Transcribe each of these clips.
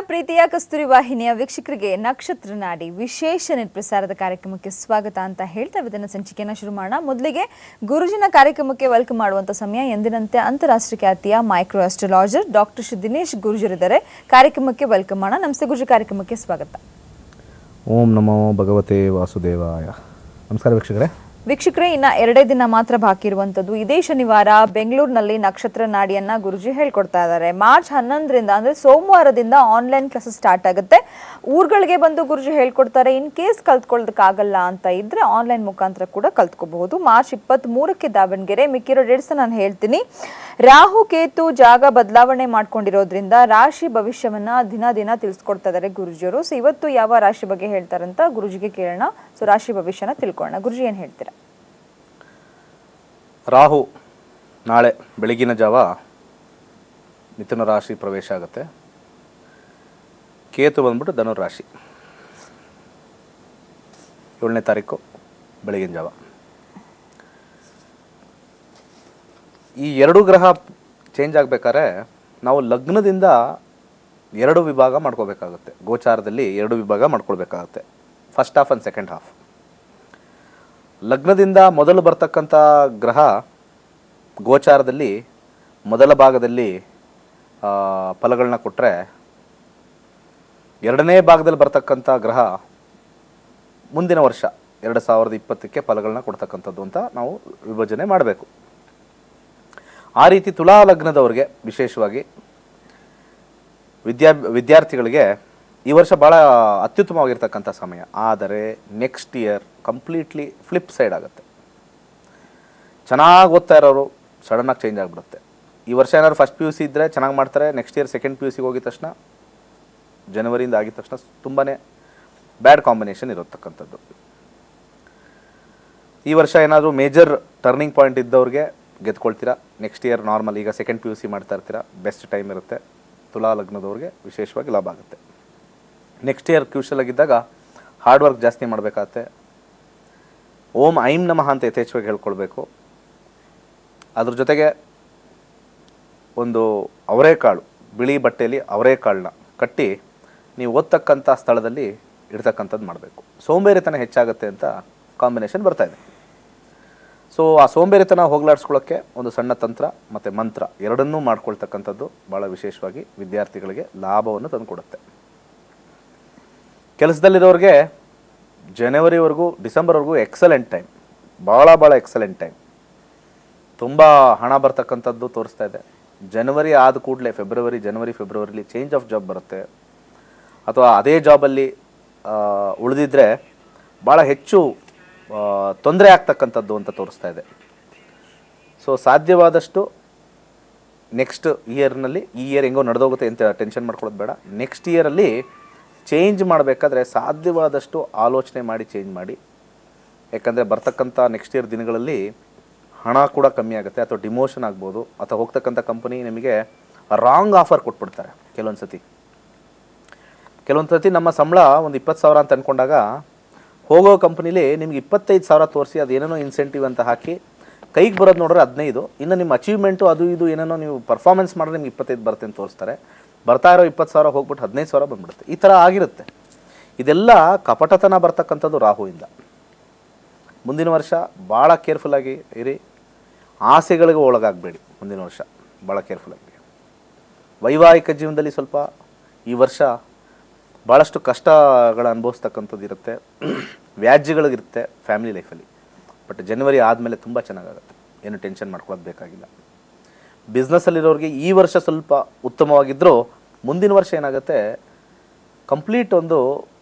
ಪ್ರೀತಿಯ ಕಸ್ತೂರಿ ವಾಹಿನಿಯ ವೀಕ್ಷಕರಿಗೆ ನಕ್ಷತ್ರ ನಾಡಿ ವಿಶೇಷ ಪ್ರಸಾರದ ಕಾರ್ಯಕ್ರಮಕ್ಕೆ ಸ್ವಾಗತ ಅಂತ ಹೇಳ್ತಾ ಇವತ್ತಿನ ಸಂಚಿಕೆಯನ್ನು ಶುರು ಮಾಡೋಣ. ಮೊದಲಿಗೆ ಗುರುಜಿನ ಕಾರ್ಯಕ್ರಮಕ್ಕೆ ವೆಲ್ಕಮ್ ಮಾಡುವಂತ ಸಮಯ. ಎಂದಿನಂತೆ ಅಂತಾರಾಷ್ಟ್ರೀಯ ಖ್ಯಾತಿಯ micro astrologer doctor Shri Dinesh ಗುರುಜರಿದ್ದಾರೆ. ಕಾರ್ಯಕ್ರಮಕ್ಕೆ ವೆಲ್ಕಮ್ ಮಾಡೋಣ. ನಮಸ್ತೆ ಗುರುಜಿ, ಕಾರ್ಯಕ್ರಮಕ್ಕೆ ಸ್ವಾಗತ. ಓಂ ನಮೋ ಭಗವತೆ ವಾಸುದೇವಾಯ. ನಮಸ್ಕಾರ ವೀಕ್ಷಕರೇ, ಇನ್ನು 2 ದಿನ ಮಾತ್ರ ಬಾಕಿ ಇರುವಂಥದ್ದು. ಇದೇ ಶನಿವಾರ ಬೆಂಗಳೂರಿನಲ್ಲಿ ನಕ್ಷತ್ರ ನಾಡಿಯನ್ನ ಗುರುಜಿ ಹೇಳ್ಕೊಡ್ತಾ ಇದ್ದಾರೆ. ಮಾರ್ಚ್ 11ರಿಂದ ಅಂದ್ರೆ ಸೋಮವಾರದಿಂದ ಆನ್ಲೈನ್ ಕ್ಲಾಸಸ್ ಸ್ಟಾರ್ಟ್ ಆಗುತ್ತೆ. ಊರುಗಳಿಗೆ ಬಂದು ಗುರುಜಿ ಹೇಳ್ಕೊಡ್ತಾರೆ. ಇನ್ ಕೇಸ್ ಕಲ್ತ್ಕೊಳ್ಳೋದಕ್ಕಾಗಲ್ಲ ಅಂತ ಇದ್ರೆ ಆನ್ಲೈನ್ ಮುಖಾಂತರ ಕೂಡ ಕಲ್ತ್ಕೋಬಹುದು. ಮಾರ್ಚ್ 23ಕ್ಕೆ ದಾವಣಗೆರೆ. ಮಿಕ್ಕಿರೋ ಡೇಟ್ಸ್ ನಾನು ಹೇಳ್ತೀನಿ. ರಾಹು ಕೇತು ಜಾಗ ಬದಲಾವಣೆ ಮಾಡ್ಕೊಂಡಿರೋದ್ರಿಂದ ರಾಶಿ ಭವಿಷ್ಯವನ್ನ ದಿನ ತಿಳಿಸ್ಕೊಡ್ತಾ ಇದ್ದಾರೆ ಗುರುಜಿಯವರು. ಸೊ ಇವತ್ತು ಯಾವ ರಾಶಿ ಬಗ್ಗೆ ಹೇಳ್ತಾರಂತ ಗುರುಜಿಗೆ ಕೇಳೋಣ. ಸೊ ರಾಶಿ ಭವಿಷ್ಯನ ತಿಳ್ಕೊಳ್ಳೋಣ. ಗುರುಜಿ ಏನ್ ಹೇಳ್ತೀರಾ? ರಾಹು ನಾಳೆ ಬೆಳಗಿನ ಜಾವ ಮಿಥುನ ರಾಶಿ ಪ್ರವೇಶ ಆಗುತ್ತೆ. ಕೇತು ಬಂದ್ಬಿಟ್ಟು ಧನು ರಾಶಿ 7ನೇ ತಾರೀಕು ಬೆಳಗಿನ ಜಾವ. ಈ 2 ಗ್ರಹ ಚೇಂಜ್ ಆಗಬೇಕಾದ್ರೆ ನಾವು ಲಗ್ನದಿಂದ 2 ವಿಭಾಗ ಮಾಡ್ಕೋಬೇಕಾಗುತ್ತೆ. ಗೋಚಾರದಲ್ಲಿ 2 ವಿಭಾಗ ಮಾಡ್ಕೊಳ್ಬೇಕಾಗುತ್ತೆ. First half and second half. ಲಗ್ನದಿಂದ ಮೊದಲು ಬರ್ತಕ್ಕಂಥ ಗ್ರಹ ಗೋಚಾರದಲ್ಲಿ ಮೊದಲ ಭಾಗದಲ್ಲಿ ಫಲಗಳನ್ನ ಕೊಟ್ಟರೆ, 2ನೇ ಭಾಗದಲ್ಲಿ ಬರ್ತಕ್ಕಂಥ ಗ್ರಹ ಮುಂದಿನ ವರ್ಷ 2020ಕ್ಕೆ ಫಲಗಳನ್ನ ಕೊಡ್ತಕ್ಕಂಥದ್ದು ಅಂತ ನಾವು ವಿಭಜನೆ ಮಾಡಬೇಕು. ಆ ರೀತಿ ತುಲಾ ಲಗ್ನದವ್ರಿಗೆ ವಿಶೇಷವಾಗಿ ವಿದ್ಯಾರ್ಥಿಗಳಿಗೆ ಈ ವರ್ಷ ಭಾಳ ಅತ್ಯುತ್ತಮವಾಗಿರ್ತಕ್ಕಂಥ ಸಮಯ. ಆದರೆ next year completely flip side ಆಗುತ್ತೆ. ಚೆನ್ನಾಗಿ ಓದ್ತಾ ಇರೋರು ಸಡನ್ನಾಗಿ ಚೇಂಜ್ ಆಗಿಬಿಡುತ್ತೆ. ಈ ವರ್ಷ ಏನಾದ್ರು ಫಸ್ಟ್ PUC ಇದ್ದರೆ ಚೆನ್ನಾಗಿ ಮಾಡ್ತಾರೆ. ನೆಕ್ಸ್ಟ್ ಇಯರ್ ಸೆಕೆಂಡ್ PUCಗೆ ಹೋಗಿದ ತಕ್ಷಣ, ಜನವರಿಯಿಂದ ಆಗಿದ ತಕ್ಷಣ ತುಂಬಾ ಬ್ಯಾಡ್ ಕಾಂಬಿನೇಷನ್ ಇರತಕ್ಕಂಥದ್ದು. ಈ ವರ್ಷ ಏನಾದರೂ ಮೇಜರ್ ಟರ್ನಿಂಗ್ ಪಾಯಿಂಟ್ ಇದ್ದವ್ರಿಗೆ ಗೆದ್ಕೊಳ್ತೀರಾ. ನೆಕ್ಸ್ಟ್ ಇಯರ್ ನಾರ್ಮಲ್, ಈಗ ಸೆಕೆಂಡ್ PUC ಮಾಡ್ತಾ ಇರ್ತೀರಾ, ಬೆಸ್ಟ್ ಟೈಮ್ ಇರುತ್ತೆ. ತುಲಾ ಲಗ್ನದವ್ರಿಗೆ ವಿಶೇಷವಾಗಿ ಲಾಭ ಆಗುತ್ತೆ. ನೆಕ್ಸ್ಟ್ ಇಯರ್ ಕ್ರೂಷಲ್ ಆಗಿದ್ದಾಗ ಹಾರ್ಡ್ ವರ್ಕ್ ಜಾಸ್ತಿ ಮಾಡಬೇಕಾಗತ್ತೆ. ಓಂ ಐಂ ನಮಃ ಅಂತ ಯಥೇಚ್ಛವಾಗಿ ಹೇಳ್ಕೊಳ್ಬೇಕು. ಅದ್ರ ಜೊತೆಗೆ ಒಂದು ಅವರೆಕಾಳು, ಬಿಳಿ ಬಟ್ಟೆಯಲ್ಲಿ ಅವರೆಕಾಳನ್ನ ಕಟ್ಟಿ ನೀವು ಓದ್ತಕ್ಕಂಥ ಸ್ಥಳದಲ್ಲಿ ಇಡ್ತಕ್ಕಂಥದ್ದು ಮಾಡಬೇಕು. ಸೋಂಬೇರಿತನ ಹೆಚ್ಚಾಗುತ್ತೆ ಅಂತ ಕಾಂಬಿನೇಷನ್ ಬರ್ತಾಯಿದೆ. ಸೊ ಆ ಸೋಂಬೇರಿತನ ಹೋಗಲಾಡಿಸ್ಕೊಳ್ಳೋಕ್ಕೆ ಒಂದು ಸಣ್ಣ ತಂತ್ರ ಮತ್ತು ಮಂತ್ರ ಎರಡನ್ನೂ ಮಾಡ್ಕೊಳ್ತಕ್ಕಂಥದ್ದು ಭಾಳ ವಿಶೇಷವಾಗಿ ವಿದ್ಯಾರ್ಥಿಗಳಿಗೆ ಲಾಭವನ್ನು ತಂದುಕೊಡುತ್ತೆ. ಕೆಲಸದಲ್ಲಿರೋರಿಗೆ ಜನವರಿವರೆಗೂ ಡಿಸೆಂಬರ್ವರೆಗೂ ಎಕ್ಸಲೆಂಟ್ ಟೈಮ್, ಭಾಳ ಎಕ್ಸಲೆಂಟ್ ಟೈಮ್. ತುಂಬ ಹಣ ಬರ್ತಕ್ಕಂಥದ್ದು ತೋರಿಸ್ತಾ ಇದೆ. ಜನವರಿ ಆದ ಕೂಡಲೇ ಜನವರಿ ಫೆಬ್ರವರಿಲಿ ಚೇಂಜ್ ಆಫ್ ಜಾಬ್ ಬರುತ್ತೆ. ಅಥವಾ ಅದೇ ಜಾಬಲ್ಲಿ ಉಳಿದಿದ್ದರೆ ಭಾಳ ಹೆಚ್ಚು ತೊಂದರೆ ಆಗ್ತಕ್ಕಂಥದ್ದು ಅಂತ ತೋರಿಸ್ತಾ ಇದೆ. ಸೊ ಸಾಧ್ಯವಾದಷ್ಟು ನೆಕ್ಸ್ಟ್ ಇಯರ್ನಲ್ಲಿ, ಈ ಇಯರ್ ಹೆಂಗೋ ನಡೆದೋಗುತ್ತೆ ಅಂತ ಟೆನ್ಷನ್ ಮಾಡ್ಕೊಳ್ಳೋದು ಬೇಡ. ನೆಕ್ಸ್ಟ್ ಇಯರಲ್ಲಿ ಚೇಂಜ್ ಮಾಡಬೇಕಾದ್ರೆ ಸಾಧ್ಯವಾದಷ್ಟು ಆಲೋಚನೆ ಮಾಡಿ ಚೇಂಜ್ ಮಾಡಿ. ಯಾಕಂದರೆ ಬರ್ತಕ್ಕಂಥ ನೆಕ್ಸ್ಟ್ ಇಯರ್ ದಿನಗಳಲ್ಲಿ ಹಣ ಕೂಡ ಕಮ್ಮಿ ಆಗುತ್ತೆ, ಅಥವಾ ಡಿಮೋಷನ್ ಆಗ್ಬೋದು, ಅಥವಾ ಹೋಗ್ತಕ್ಕಂಥ ಕಂಪನಿ ನಿಮಗೆ ರಾಂಗ್ ಆಫರ್ ಕೊಟ್ಬಿಡ್ತಾರೆ. ಕೆಲವೊಂದು ಸತಿ ನಮ್ಮ ಸಂಬಳ ಒಂದು 20,000 ಅಂತ ಅಂದ್ಕೊಂಡಾಗ ಹೋಗೋ ಕಂಪ್ನಿಲಿ ನಿಮ್ಗೆ 25,000 ತೋರಿಸಿ ಅದೇನೇನೋ ಇನ್ಸೆಂಟಿವ್ ಅಂತ ಹಾಕಿ ಕೈಗೆ ಬರೋದು ನೋಡ್ರೆ 15, ಇನ್ನು ನಿಮ್ಮ ಅಚೀವ್ಮೆಂಟು ಅದು ಇದು ಏನೇನೋ ನೀವು ಪರ್ಫಾರ್ಮೆನ್ಸ್ ಮಾಡಿದ್ರೆ ನಿಮ್ಗೆ 25 ಬರುತ್ತೆ ಅಂತ ತೋರಿಸ್ತಾರೆ. ಬರ್ತಾ ಇರೋ 20,000 ಹೋಗ್ಬಿಟ್ಟು 15,000 ಬಂದ್ಬಿಡುತ್ತೆ. ಈ ಥರ ಆಗಿರುತ್ತೆ. ಇದೆಲ್ಲ ಕಪಟತನ ಬರ್ತಕ್ಕಂಥದ್ದು ರಾಹುವಿಂದ. ಮುಂದಿನ ವರ್ಷ ಭಾಳ ಕೇರ್ಫುಲ್ಲಾಗಿ ಇರಿ. ಆಸೆಗಳಿಗೆ ಒಳಗಾಗಬೇಡಿ. ಮುಂದಿನ ವರ್ಷ ಭಾಳ ಕೇರ್ಫುಲ್ಲಾಗಿ. ವೈವಾಹಿಕ ಜೀವನದಲ್ಲಿ ಸ್ವಲ್ಪ ಈ ವರ್ಷ ಭಾಳಷ್ಟು ಕಷ್ಟಗಳ ಅನುಭವಿಸ್ತಕ್ಕಂಥದ್ದು ಇರುತ್ತೆ, ವ್ಯಾಜ್ಯಗಳಿರುತ್ತೆ ಫ್ಯಾಮಿಲಿ ಲೈಫಲ್ಲಿ. ಬಟ್ ಜನವರಿ ಆದಮೇಲೆ ತುಂಬ ಚೆನ್ನಾಗಾಗುತ್ತೆ. ಏನು ಟೆನ್ಷನ್ ಮಾಡ್ಕೊಳ್ಳೋದು ಬೇಕಾಗಿಲ್ಲ. ಬಿಸ್ನೆಸ್ಸಲ್ಲಿರೋರಿಗೆ ಈ ವರ್ಷ ಸ್ವಲ್ಪ ಉತ್ತಮವಾಗಿದ್ದರೂ ಮುಂದಿನ ವರ್ಷ ಏನಾಗುತ್ತೆ, ಕಂಪ್ಲೀಟ್ ಒಂದು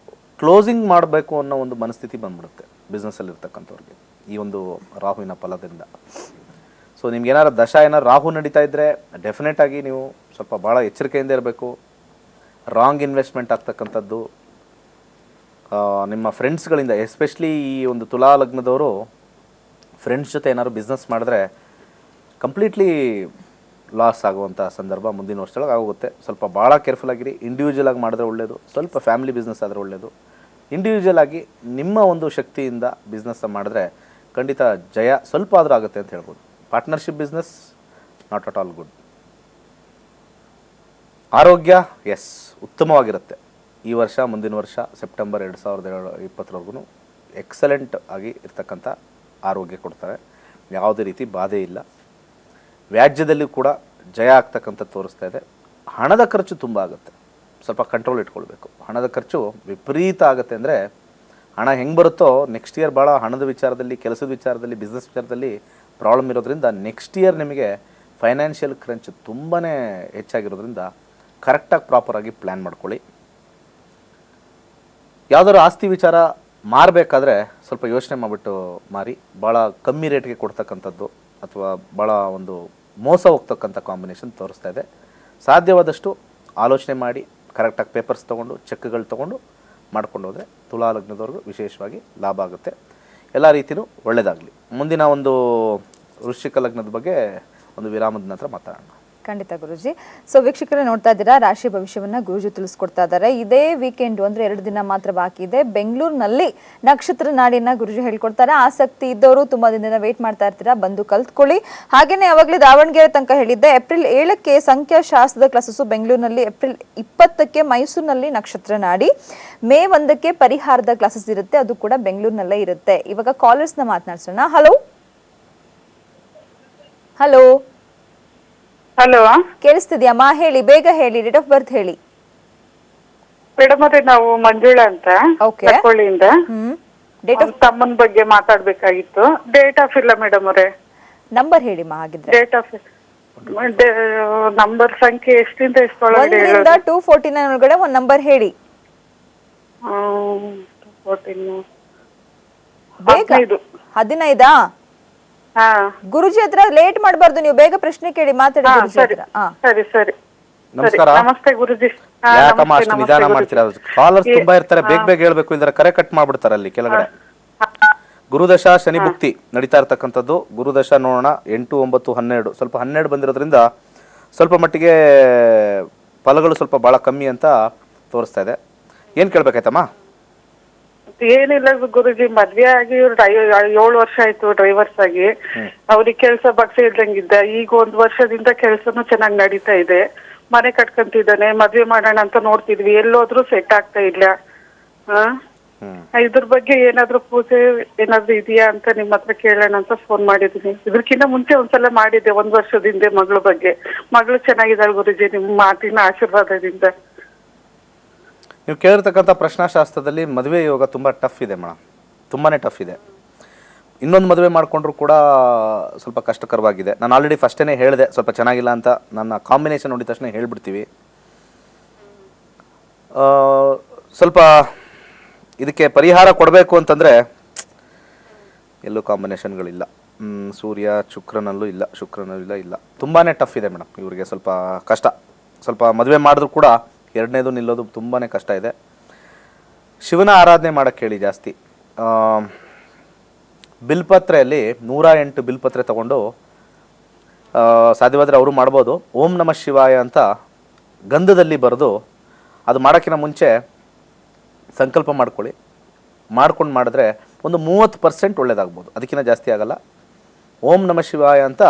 ಕ್ಲೋಸಿಂಗ್ ಮಾಡಬೇಕು ಅನ್ನೋ ಒಂದು ಮನಸ್ಥಿತಿ ಬಂದ್ಬಿಡುತ್ತೆ ಬಿಸ್ನೆಸ್ಸಲ್ಲಿರ್ತಕ್ಕಂಥವ್ರಿಗೆ ಈ ಒಂದು ರಾಹುವಿನ ಫಲದಿಂದ. ಸೊ ನಿಮ್ಗೆ ಏನಾರು ರಾಹು ನಡೀತಾ ಇದ್ದರೆ ಡೆಫಿನೆಟಾಗಿ ನೀವು ಸ್ವಲ್ಪ ಭಾಳ ಎಚ್ಚರಿಕೆಯಿಂದ ಇರಬೇಕು. ರಾಂಗ್ ಇನ್ವೆಸ್ಟ್ಮೆಂಟ್ ಆಗ್ತಕ್ಕಂಥದ್ದು, ನಿಮ್ಮ ಫ್ರೆಂಡ್ಸ್ಗಳಿಂದ, ಎಸ್ಪೆಷಲಿ ಈ ಒಂದು ತುಲಾ ಲಗ್ನದವರು ಫ್ರೆಂಡ್ಸ್ ಜೊತೆ ಏನಾದ್ರು ಬಿಸ್ನೆಸ್ ಮಾಡಿದ್ರೆ ಕಂಪ್ಲೀಟ್ಲಿ ಲಾಸ್ ಆಗುವಂಥ ಸಂದರ್ಭ ಮುಂದಿನ ವರ್ಷದೊಳಗೆ ಆಗೋಗುತ್ತೆ. ಸ್ವಲ್ಪ ಭಾಳ ಕೇರ್ಫುಲ್ ಆಗಿರಿ. ಇಂಡಿವಿಜುವಲ್ ಆಗಿ ಮಾಡಿದ್ರೆ ಒಳ್ಳೆಯದು. ಸ್ವಲ್ಪ ಫ್ಯಾಮಿಲಿ ಬಿಸ್ನೆಸ್ ಆದರೆ ಒಳ್ಳೆಯದು. ಇಂಡಿವಿಜುವಲ್ ಆಗಿ ನಿಮ್ಮ ಒಂದು ಶಕ್ತಿಯಿಂದ ಬಿಸ್ನೆಸ್ ಮಾಡಿದ್ರೆ ಖಂಡಿತ ಜಯ ಸ್ವಲ್ಪ ಆದರೂ ಆಗುತ್ತೆ ಅಂತ ಹೇಳ್ಬೋದು. Partnership business not at all good. ಆರೋಗ್ಯ ಎಸ್ ಉತ್ತಮವಾಗಿರುತ್ತೆ. ಈ ವರ್ಷ ಮುಂದಿನ ವರ್ಷ ಸೆಪ್ಟೆಂಬರ್ 2020 ಎಕ್ಸಲೆಂಟ್ ಆಗಿ ಇರ್ತಕ್ಕಂಥ ಆರೋಗ್ಯ ಕೊಡ್ತಾರೆ. ಯಾವುದೇ ರೀತಿ ಬಾಧೆ ಇಲ್ಲ. ವ್ಯಾಜ್ಯದಲ್ಲಿ ಕೂಡ ಜಯ ಆಗ್ತಕ್ಕಂಥ ತೋರಿಸ್ತಾ ಇದೆ. ಹಣದ ಖರ್ಚು ತುಂಬ ಆಗುತ್ತೆ, ಸ್ವಲ್ಪ ಕಂಟ್ರೋಲ್ ಇಟ್ಕೊಳ್ಬೇಕು. ಹಣದ ಖರ್ಚು ವಿಪರೀತ ಆಗುತ್ತೆ. ಅಂದರೆ ಹಣ ಹೆಂಗೆ ಬರುತ್ತೋ ನೆಕ್ಸ್ಟ್ ಇಯರ್ ಭಾಳ ಹಣದ ವಿಚಾರದಲ್ಲಿ, ಕೆಲಸದ ವಿಚಾರದಲ್ಲಿ, ಬಿಸ್ನೆಸ್ ವಿಚಾರದಲ್ಲಿ ಪ್ರಾಬ್ಲಮ್ ಇರೋದ್ರಿಂದ ನೆಕ್ಸ್ಟ್ ಇಯರ್ ನಿಮಗೆ ಫೈನಾನ್ಷಿಯಲ್ ಕ್ರಂಚ್ ತುಂಬಾ ಹೆಚ್ಚಾಗಿರೋದ್ರಿಂದ ಕರೆಕ್ಟಾಗಿ ಪ್ರಾಪರಾಗಿ ಪ್ಲ್ಯಾನ್ ಮಾಡ್ಕೊಳ್ಳಿ. ಯಾವುದಾದ್ರು ಆಸ್ತಿ ವಿಚಾರ ಮಾರಬೇಕಾದ್ರೆ ಸ್ವಲ್ಪ ಯೋಚನೆ ಮಾಡಿಬಿಟ್ಟು ಮಾರಿ. ಭಾಳ ಕಮ್ಮಿ ರೇಟ್ಗೆ ಕೊಡ್ತಕ್ಕಂಥದ್ದು ಅಥವಾ ಭಾಳ ಒಂದು ಮೋಸ ಹೋಗ್ತಕ್ಕಂಥ ಕಾಂಬಿನೇಷನ್ ತೋರಿಸ್ತಾ ಇದೆ. ಸಾಧ್ಯವಾದಷ್ಟು ಆಲೋಚನೆ ಮಾಡಿ ಕರೆಕ್ಟಾಗಿ ಪೇಪರ್ಸ್ ತೊಗೊಂಡು, ಚೆಕ್ಗಳು ತೊಗೊಂಡು ಮಾಡ್ಕೊಂಡು ಹೋದರೆ ತುಲಾ ಲಗ್ನದವ್ರಿಗೂ ವಿಶೇಷವಾಗಿ ಲಾಭ ಆಗುತ್ತೆ. ಎಲ್ಲ ರೀತಿಯೂ ಒಳ್ಳೆಯದಾಗಲಿ. ಮುಂದಿನ ಒಂದು ವೃಶ್ಚಿಕ ಲಗ್ನದ ಬಗ್ಗೆ ಒಂದು ವಿರಾಮದ ನಂತರ ಮಾತಾಡೋಣ. ಖಂಡಿತ ಗುರುಜಿ. ಸೊ ವೀಕ್ಷಕರೇ ನೋಡ್ತಾ ಇದ್ದೀರಾ, ರಾಶಿ ಭವಿಷ್ಯವನ್ನ ಗುರುಜಿ ತಿಳಿಸ್ಕೊಡ್ತಾ ಇದ್ದಾರೆ. ಇದೇ ವೀಕೆಂಡ್ ಅಂದ್ರೆ 2 ದಿನ ಮಾತ್ರ ಬಾಕಿ ಇದೆ. ಬೆಂಗಳೂರಿನಲ್ಲಿ ನಕ್ಷತ್ರ ನಾಡಿಯನ್ನ ಗುರುಜಿ ಹೇಳ್ಕೊಡ್ತಾರೆ. ಆಸಕ್ತಿ ಇದ್ದವರು ತುಂಬಾ ದಿನದಿಂದ ವೇಟ್ ಮಾಡ್ತಾ ಇರ್ತೀರಾ, ಬಂದು ಕಲ್ತ್ಕೊಳ್ಳಿ. ಹಾಗೇನೆ ಯಾವಾಗಲೇ ದಾವಣಗೆರೆ ತನಕ ಹೇಳಿದ್ದೆ. ಏಪ್ರಿಲ್ 7ಕ್ಕೆ ಸಂಖ್ಯಾಶಾಸ್ತ್ರದ ಕ್ಲಾಸಸ್ಸು ಬೆಂಗಳೂರಿನಲ್ಲಿ, ಏಪ್ರಿಲ್ 20ಕ್ಕೆ ಮೈಸೂರಿನಲ್ಲಿ ನಕ್ಷತ್ರ ನಾಡಿ, ಮೇ 1ಕ್ಕೆ ಪರಿಹಾರದ ಕ್ಲಾಸಸ್ ಇರುತ್ತೆ, ಅದು ಕೂಡ ಬೆಂಗಳೂರಿನಲ್ಲೇ ಇರುತ್ತೆ. ಇವಾಗ ಕಾಲರ್ಸ್ ನ ಮಾತನಾಡ್ಸೋಣ. ಹಲೋ ಹಲೋ ಹಲೋ, ಕೇಳಿಸ್ತಿದ್ಯಮ್ಮ? ಹೇಳಿ, ಬೇಗ ಹೇಳಿ, ಡೇಟ್ ಆಫ್ ಬರ್ತ್ ಹೇಳಿ. ಮೇಡಮ್ ಅದೇ ನಾವು ಮಂಜುಳಾ ಅಂತ Okay. ತಕ್ಕೊಳ್ಳಿಯಿಂದ ಡೇಟ್ ಆಫ್ ತಮ್ಮನ ಬಗ್ಗೆ ಮಾತಾಡ್ಬೇಕಾಗಿತ್ತು. ಡೇಟ್ ಆಫ್ ಇಲ್ಲ ಮೇಡಮ್ ಅವರೇ. ನಂಬರ್ ಹೇಳಿಮ್ಮ ಹಾಗಿದ್ರೆ. ಡೇಟ್ ಆಫ್ ನಂಬರ್ ಸಂಖ್ಯೆ ಎಷ್ಟಿಂದ ಎಷ್ಟೊಳಗಡೆ 1ರಿಂದ 249 ಒಳಗಡೆ ಒಂದ್ ನಂಬರ್ ಹೇಳಿ. 14 ಬೇಗ. 15? ಹಾ ಗುರುಜಿ ಹತ್ರ ಲೇಟ್ ಮಾಡಬಾರ್ದು, ನೀವು ಬೇಗ ಪ್ರಶ್ನೆ ಕೇಳಿ ಮಾತಾಡಿ ಗುರುಜಿ ಸರಿ ಹತ್ರ. ಹಾ. ಸರಿ ಸರಿ ನಮಸ್ಕಾರ. ನಮಸ್ತೆ ಗುರುಜಿ. ಯಾಕಮ್ಮ ಅಷ್ಟು ನಿಧಾನ ಮಾಡ್ತೀರಾ? ಕಾಲರ್ಸ್ ತುಂಬಾ ಇರ್ತಾರೆ, ಬೇಗ ಬೇಗ ಹೇಳ್ಬೇಕು, ಇಲ್ದಾರ ಕರೆ ಕಟ್ ಮಾಡ್ಬಿಡ್ತಾರೆ ಅಲ್ಲಿ ಕೆಳಗಡೆ. ಗುರುದಶ ಶನಿ ಭುಕ್ತಿ ನಡೀತಾ ಇರ್ತಕ್ಕಂಥದ್ದು. ಗುರುದಶ ನೋಡೋಣ. 8, 9, 12 ಸ್ವಲ್ಪ 12 ಬಂದಿರೋದ್ರಿಂದ ಸ್ವಲ್ಪ ಮಟ್ಟಿಗೆ ಫಲಗಳು ಸ್ವಲ್ಪ ಬಹಳ ಕಮ್ಮಿ ಅಂತ ತೋರಿಸ್ತಾ ಇದೆ. ಏನ್ ಕೇಳ್ಬೇಕಾಯ್ತಮ್ಮ? ಏನಿಲ್ಲ ಗುರುಜಿ, ಮದ್ವೆ ಆಗಿ 7 ವರ್ಷ ಆಯ್ತು ಡ್ರೈವರ್ಸ್ ಆಗಿ. ಅವ್ರಿಗೆ ಕೆಲ್ಸ ಬಗ್ಸೆ ಇಲ್ದಂಗಿದ್ದ. ಈಗ 1 ವರ್ಷದಿಂದ ಕೆಲ್ಸನೂ ಚೆನ್ನಾಗಿ ನಡೀತಾ ಇದೆ. ಮನೆ ಕಟ್ಕೊಂತಿದ್ದಾನೆ. ಮದ್ವೆ ಮಾಡೋಣ ಅಂತ ನೋಡ್ತಿದ್ವಿ, ಎಲ್ಲೋದ್ರೂ ಸೆಟ್ ಆಗ್ತಾ ಇಲ್ಲ. ಇದ್ರ ಬಗ್ಗೆ ಏನಾದ್ರು ಪೂಜೆ ಏನಾದ್ರು ಇದೆಯಾ ಅಂತ ನಿಮ್ ಹತ್ರ ಕೇಳೋಣ ಅಂತ ಫೋನ್ ಮಾಡಿದೀನಿ. ಇದಕ್ಕಿಂತ ಮುಂಚೆ ಒಂದ್ಸಲ ಮಾಡಿದ್ದೆ 1 ವರ್ಷದಿಂದ ಮಗಳ ಬಗ್ಗೆ. ಮಗಳು ಚೆನ್ನಾಗಿದ್ದಾಳೆ ಗುರುಜಿ, ನಿಮ್ ಮಾತಿನ ಆಶೀರ್ವಾದದಿಂದ. ನೀವು ಕೇಳಿರ್ತಕ್ಕಂಥ ಪ್ರಶ್ನಾಶಾಸ್ತ್ರದಲ್ಲಿ ಮದುವೆ ಯೋಗ ತುಂಬ ಟಫ್ ಇದೆ ಮೇಡಮ್, ತುಂಬಾ ಟಫ್ ಇದೆ. ಇನ್ನೊಂದು ಮದುವೆ ಮಾಡಿಕೊಂಡ್ರು ಕೂಡ ಸ್ವಲ್ಪ ಕಷ್ಟಕರವಾಗಿದೆ. ನಾನು ಆಲ್ರೆಡಿ ಫಸ್ಟೇ ಹೇಳಿದೆ ಸ್ವಲ್ಪ ಚೆನ್ನಾಗಿಲ್ಲ ಅಂತ. ನನ್ನ ಕಾಂಬಿನೇಷನ್ ನೋಡಿದ ತಕ್ಷಣ ಹೇಳ್ಬಿಡ್ತೀವಿ. ಸ್ವಲ್ಪ ಇದಕ್ಕೆ ಪರಿಹಾರ ಕೊಡಬೇಕು ಅಂತಂದರೆ ಎಲ್ಲೂ ಕಾಂಬಿನೇಷನ್ಗಳಿಲ್ಲ. ಸೂರ್ಯ ಶುಕ್ರನಲ್ಲೂ ಇಲ್ಲ, ಶುಕ್ರನಲ್ಲೂ ಇಲ್ಲ. ತುಂಬಾ ಟಫ್ ಇದೆ ಮೇಡಮ್ ಇವರಿಗೆ. ಸ್ವಲ್ಪ ಕಷ್ಟ. ಸ್ವಲ್ಪ ಮದುವೆ ಮಾಡಿದ್ರು ಕೂಡ ಎರಡನೇದು ನಿಲ್ಲೋದು ತುಂಬಾ ಕಷ್ಟ ಇದೆ. ಶಿವನ ಆರಾಧನೆ ಮಾಡೋಕ್ಕೆ ಹೇಳಿ ಜಾಸ್ತಿ. ಬಿಲ್ಪತ್ರೆಯಲ್ಲಿ 108 ಬಿಲ್ಪತ್ರೆ ತಗೊಂಡು, ಸಾಧ್ಯವಾದರೆ ಅವರು ಮಾಡ್ಬೋದು, ಓಂ ನಮಃ ಶಿವಾಯ ಅಂತ ಗಂಧದಲ್ಲಿ ಬರೆದು, ಅದು ಮಾಡೋಕ್ಕಿಂತ ಮುಂಚೆ ಸಂಕಲ್ಪ ಮಾಡ್ಕೊಳ್ಳಿ. ಮಾಡ್ಕೊಂಡು ಮಾಡಿದ್ರೆ ಒಂದು 30% ಒಳ್ಳೇದಾಗ್ಬೋದು, ಅದಕ್ಕಿಂತ ಜಾಸ್ತಿ ಆಗಲ್ಲ. ಓಂ ನಮಃ ಶಿವಾಯ ಅಂತ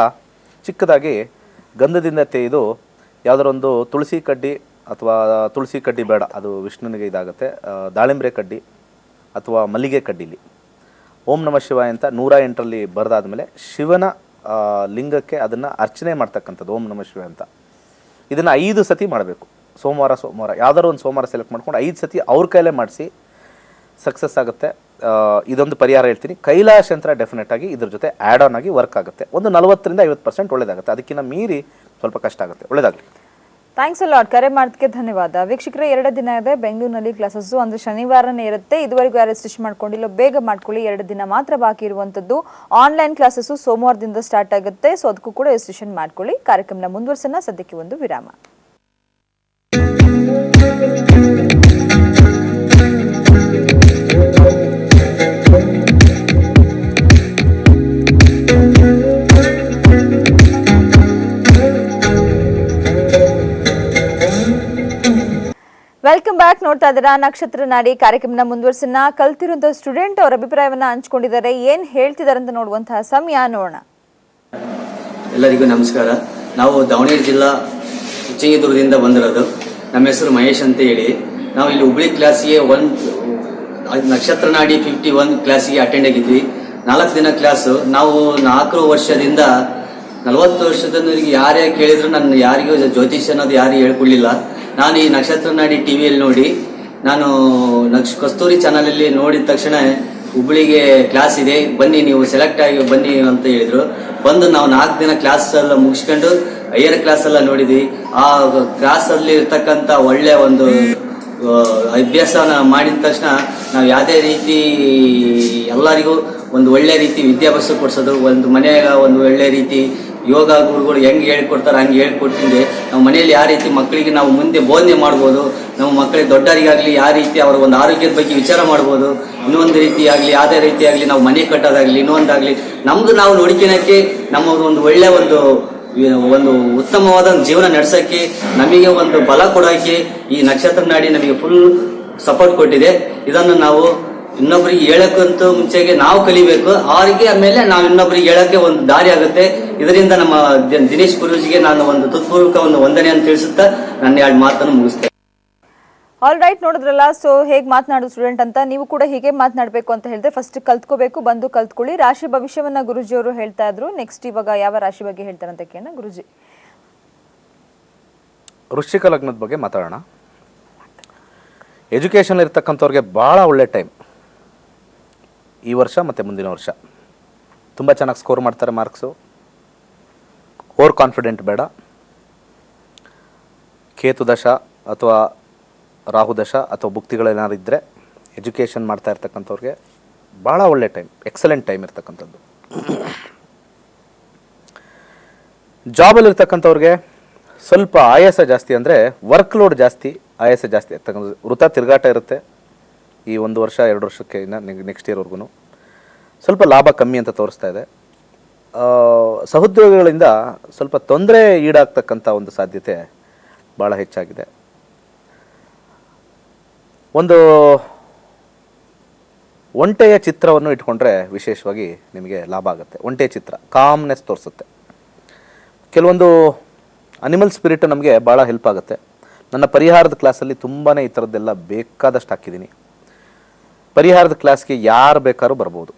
ಚಿಕ್ಕದಾಗಿ ಗಂಧದಿಂದ ತೆಗೆದು ಯಾವುದಾದ್ರು ಒಂದು ತುಳಸಿ ಕಡ್ಡಿ, ಅಥವಾ ತುಳಸಿ ಕಡ್ಡಿ ಬೇಡ, ಅದು ವಿಷ್ಣುನಿಗೆ ಇದಾಗುತ್ತೆ, ದಾಳಿಂಬ್ರೆ ಕಡ್ಡಿ ಅಥವಾ ಮಲ್ಲಿಗೆ ಕಡ್ಡಿಲಿ ಓಂ ನಮಃ ಶಿವಾಯ ಅಂತ 108ರಲ್ಲಿ ಬರೆದಾದ್ಮೇಲೆ ಶಿವನ ಲಿಂಗಕ್ಕೆ ಅದನ್ನು ಅರ್ಚನೆ ಮಾಡ್ತಕ್ಕಂಥದ್ದು ಓಂ ನಮಃ ಶಿವಾಯ ಅಂತ. ಇದನ್ನು 5 ಸತಿ ಮಾಡಬೇಕು. ಸೋಮವಾರ ಯಾವ್ದಾದ್ರು ಒಂದು ಸೋಮವಾರ ಸೆಲೆಕ್ಟ್ ಮಾಡ್ಕೊಂಡು 5 ಸತಿ ಅವ್ರ ಕೈಲೇ ಮಾಡಿಸಿ ಸಕ್ಸಸ್ ಆಗುತ್ತೆ. ಇದೊಂದು ಪರಿಹಾರ ಹೇಳ್ತೀನಿ. ಕೈಲಾಶ ಯಂತ್ರ ಡೆಫಿನೆಟ್ ಆಗಿ ಇದ್ರ ಜೊತೆ ಆ್ಯಡ್ ಆನ್ ಆಗಿ ವರ್ಕ್ ಆಗುತ್ತೆ. ಒಂದು 40ರಿಂದ 50% ಒಳ್ಳೇದಾಗುತ್ತೆ. ಅದಕ್ಕಿಂತ ಮೀರಿ ಸ್ವಲ್ಪ ಕಷ್ಟ ಆಗುತ್ತೆ. ಒಳ್ಳೇದಾಗಲಿ. Thanks a lot. ಕರೆ ಮಾಡೋದಕ್ಕೆ ಧನ್ಯವಾದ. ವೀಕ್ಷಕರೇ, 2 ದಿನ ಇದೆ ಬೆಂಗಳೂರಿನಲ್ಲಿ ಕ್ಲಾಸಸ್ಸು, ಅಂದರೆ ಶನಿವಾರನೇ ಇರುತ್ತೆ. ಇದುವರೆಗೂ ಯಾರು ರಿಜಿಸ್ಟ್ರೇಷನ್ ಮಾಡ್ಕೊಂಡಿಲ್ಲ ಬೇಗ ಮಾಡ್ಕೊಳ್ಳಿ. 2 ದಿನ ಮಾತ್ರ ಬಾಕಿ ಇರುವಂಥದ್ದು. ಆನ್ಲೈನ್ ಕ್ಲಾಸಸ್ಸು ಸೋಮವಾರದಿಂದ ಸ್ಟಾರ್ಟ್ ಆಗುತ್ತೆ. ಸೊ ಅದಕ್ಕೂ ಕೂಡ ರಿಜಿಸ್ಟ್ರೇಷನ್ ಮಾಡ್ಕೊಳ್ಳಿ. ಕಾರ್ಯಕ್ರಮನ ಮುಂದುವರ್ಸೋಣ. ಸದ್ಯಕ್ಕೆ ಒಂದು ವಿರಾಮ. Welcome back. ನೋಡ್ತಾ ಇದ್ದೀರಾ ನಕ್ಷತ್ರ ನಾಡಿ ಕಾರ್ಯಕ್ರಮನ ಮುಂದುವರ್ಸೋಣ. ಕಲ್ತಿರುವಂತಹ ಸ್ಟೂಡೆಂಟ್ ಅವರ ಅಭಿಪ್ರಾಯವನ್ನ ಹಂಚ್ಕೊಂಡಿದ್ದಾರೆ. ಏನ್ ಹೇಳ್ತಿದ್ದಾರೆ ಅಂತ ನೋಡುವಂತಹ ಸಮಯ. ನೋಡೋಣ. ಎಲ್ಲರಿಗೂ ನಮಸ್ಕಾರ. ನಾವು ದಾವಣಗೆರೆ ಜಿಲ್ಲಾ ಉಚ್ಚಂಗಿದುರ್ಗದಿಂದ ಬಂದಿರೋದು. ನಮ್ಮ ಹೆಸರು ಮಹೇಶ್ ಅಂತ ಹೇಳಿ. ನಾವು ಇಲ್ಲಿ ಹುಬ್ಳಿ ಕ್ಲಾಸಿಗೆ ನಕ್ಷತ್ರ ನಾಡಿ 51 ಕ್ಲಾಸಿಗೆ ಅಟೆಂಡ್ ಆಗಿದ್ವಿ. 4 ದಿನ ಕ್ಲಾಸು. ನಾವು 4 ವರ್ಷದಿಂದ 40 ವರ್ಷದವರಿಗೆ ಯಾರೇ ಕೇಳಿದ್ರು ನನ್ನ ಯಾರಿಗೂ ಜ್ಯೋತಿಷ್ ಅನ್ನೋದು ಯಾರು ಹೇಳ್ಕೊಳ್ಳಿಲ್ಲ. ನಾನು ಈ ನಕ್ಷತ್ರ ನಾಡಿ ಟಿವಿಯಲ್ಲಿ ನೋಡಿ ನಾನು ಕಸ್ತೂರಿ ಚಾನಲಲ್ಲಿ ನೋಡಿದ ತಕ್ಷಣ ಹುಬ್ಳಿಗೆ ಕ್ಲಾಸ್ ಇದೆ, ಬನ್ನಿ ನೀವು ಸೆಲೆಕ್ಟ್ ಆಗಿ ಬನ್ನಿ ಅಂತ ಹೇಳಿದ್ರು. ಬಂದು ನಾವು 4 ದಿನ ಕ್ಲಾಸ್ ಎಲ್ಲ ಮುಗಿಸ್ಕೊಂಡು ಹೈಯರ್ ಕ್ಲಾಸ್ ಎಲ್ಲ ನೋಡಿದ್ವಿ. ಆ ಕ್ಲಾಸ್ ಅಲ್ಲಿ ಇರ್ತಕ್ಕಂಥ ಒಳ್ಳೆ ಒಂದು ಅಭ್ಯಾಸನ ಮಾಡಿದ ತಕ್ಷಣ ನಾವು ಯಾವುದೇ ರೀತಿ ಎಲ್ಲರಿಗೂ ಒಂದು ಒಳ್ಳೆ ರೀತಿ ವಿದ್ಯಾಭ್ಯಾಸ ಕೊಡ್ಸೋದು, ಒಂದು ಮನೆಯಾಗ ಒಂದು ಒಳ್ಳೆ ರೀತಿ ಯೋಗ ಗುರುಗಳು ಹೆಂಗೆ ಹೇಳ್ಕೊಡ್ತಾರೆ ಹಂಗೆ ಹೇಳ್ಕೊಟ್ಟಿದ್ದೆ. ನಾವು ಮನೆಯಲ್ಲಿ ಯಾವ ರೀತಿ ಮಕ್ಕಳಿಗೆ ನಾವು ಮುಂದೆ ಬೋಧನೆ ಮಾಡ್ಬೋದು, ನಮ್ಮ ಮಕ್ಕಳಿಗೆ ದೊಡ್ಡವರಿಗಾಗಲಿ ಯಾವ ರೀತಿ ಅವರ ಒಂದು ಆರೋಗ್ಯದ ಬಗ್ಗೆ ವಿಚಾರ ಮಾಡ್ಬೋದು, ಇನ್ನೊಂದು ರೀತಿ ಆಗಲಿ ಯಾವುದೇ ರೀತಿ ಆಗಲಿ ನಾವು ಮನೆ ಕಟ್ಟೋದಾಗಲಿ ಇನ್ನೊಂದಾಗಲಿ ನಮ್ದು ನಾವು ನೋಡ್ಕೊಳಕ್ಕೆ ನಮ್ಮ ಒಂದು ಒಳ್ಳೆ ಒಂದು ಉತ್ತಮವಾದ ಜೀವನ ನಡೆಸೋಕ್ಕೆ ನಮಗೆ ಒಂದು ಬಲ ಕೊಡೋಕ್ಕೆ ಈ ನಕ್ಷತ್ರ ನಾಡಿ ನಮಗೆ ಫುಲ್ ಸಪೋರ್ಟ್ ಕೊಟ್ಟಿದೆ. ಇದನ್ನು ನಾವು ಇನ್ನೊಬ್ಬರಿಗೆ ಹೇಳಕ್ಕಂತೂ ಮುಂಚೆಗೆ ನಾವು ಕಲಿಬೇಕು, ಅವರಿಗೆ ಆಮೇಲೆ ನಾವು ಇನ್ನೊಬ್ಬರಿಗೆ ಹೇಳಕ್ಕೆ ಒಂದು ದಾರಿ ಆಗುತ್ತೆ. ಇದರಿಂದ ನಮ್ಮ ದಿನೇಶ್ ಗುರೂಜಿಗೆ ನಾನು ಒಂದು ಹೃತ್ಪೂರ್ವಕ ಒಂದು ವಂದನೆಯನ್ನು ತಿಳಿಸುತ್ತಾ ನನ್ನ 2 ಮಾತನ್ನು ಮುಗಿಸ್ತೇನೆ. ಆಲ್ ರೈಟ್, ನೋಡಿದ್ರಲ್ಲ. ಸೊ ಹೇಗೆ ಮಾತನಾಡೋದು ಸ್ಟೂಡೆಂಟ್ ಅಂತ. ನೀವು ಕೂಡ ಹೀಗೆ ಮಾತನಾಡಬೇಕು ಅಂತ ಹೇಳಿದ್ರೆ ಫಸ್ಟ್ ಕಲ್ತ್ಕೋಬೇಕು, ಬಂದು ಕಲ್ತ್ಕೊಳ್ಳಿ. ರಾಶಿ ಭವಿಷ್ಯವನ್ನ ಗುರುಜಿ ಅವರು ಹೇಳ್ತಾ ಇದ್ರು. ನೆಕ್ಸ್ಟ್ ಇವಾಗ ಯಾವ ರಾಶಿ ಬಗ್ಗೆ ಹೇಳ್ತಾರಂತ ಕೇಳೋಣ ಗುರುಜಿ. ವೃಶ್ಚಿಕ ಲಗ್ನದ ಬಗ್ಗೆ ಮಾತಾಡೋಣ. ಎಜುಕೇಷನ್ ಇರ್ತಕ್ಕಂಥವ್ರಿಗೆ ಭಾಳ ಒಳ್ಳೆ ಟೈಮ್ ಈ ವರ್ಷ ಮತ್ತು ಮುಂದಿನ ವರ್ಷ. ತುಂಬ ಚೆನ್ನಾಗಿ ಸ್ಕೋರ್ ಮಾಡ್ತಾರೆ ಮಾರ್ಕ್ಸು. ಓವರ್ ಕಾನ್ಫಿಡೆಂಟ್ ಬೇಡ. ಕೇತು ದಶ ಅಥವಾ ರಾಹು ದಶ ಅಥವಾ ಭುಕ್ತಿಗಳೇನಾದ್ರು ಇದ್ದರೆ ಎಜುಕೇಷನ್ ಮಾಡ್ತಾ ಇರ್ತಕ್ಕಂಥವ್ರಿಗೆ ಭಾಳ ಒಳ್ಳೆ ಟೈಮ್, ಎಕ್ಸಲೆಂಟ್ ಟೈಮ್ ಇರ್ತಕ್ಕಂಥದ್ದು. ಜಾಬಲ್ಲಿ ಇರ್ತಕ್ಕಂಥವ್ರಿಗೆ ಸ್ವಲ್ಪ ಆಯಾಸ ಜಾಸ್ತಿ, ಅಂದರೆ ವರ್ಕ್ ಲೋಡ್ ಜಾಸ್ತಿ, ಆಯಾಸ ಜಾಸ್ತಿ ಇರ್ತಕ್ಕಂಥ ವೃಥ ತಿರುಗಾಟ ಇರುತ್ತೆ ಈ 1 ವರ್ಷ 2 ವರ್ಷಕ್ಕೆ. ಇನ್ನು ನೆಕ್ಸ್ಟ್ ಇಯರ್ವರೆಗೂ ಸ್ವಲ್ಪ ಲಾಭ ಕಮ್ಮಿ ಅಂತ ತೋರಿಸ್ತಾ ಇದೆ. ಸಹೋದ್ಯೋಗಿಗಳಿಂದ ಸ್ವಲ್ಪ ತೊಂದರೆ ಈಡಾಗ್ತಕ್ಕಂಥ ಒಂದು ಸಾಧ್ಯತೆ ಭಾಳ ಹೆಚ್ಚಾಗಿದೆ. ಒಂದು ಒಂಟೆಯ ಚಿತ್ರವನ್ನು ಇಟ್ಕೊಂಡ್ರೆ ವಿಶೇಷವಾಗಿ ನಿಮಗೆ ಲಾಭ ಆಗುತ್ತೆ. ಒಂಟೆಯ ಚಿತ್ರ ಕಾಮ್ನೆಸ್ ತೋರಿಸುತ್ತೆ. ಕೆಲವೊಂದು ಅನಿಮಲ್ ಸ್ಪಿರಿಟ್ ನಮಗೆ ಭಾಳ ಹೆಲ್ಪ್ ಆಗುತ್ತೆ. ನನ್ನ ಪರಿಹಾರದ ಕ್ಲಾಸಲ್ಲಿ ತುಂಬಾ ಈ ಥರದ್ದೆಲ್ಲ ಬೇಕಾದಷ್ಟು ಹಾಕಿದ್ದೀನಿ. ಪರಿಹಾರದ ಕ್ಲಾಸ್ಗೆ ಯಾರು ಬೇಕಾದ್ರೂ ಬರ್ಬೋದು.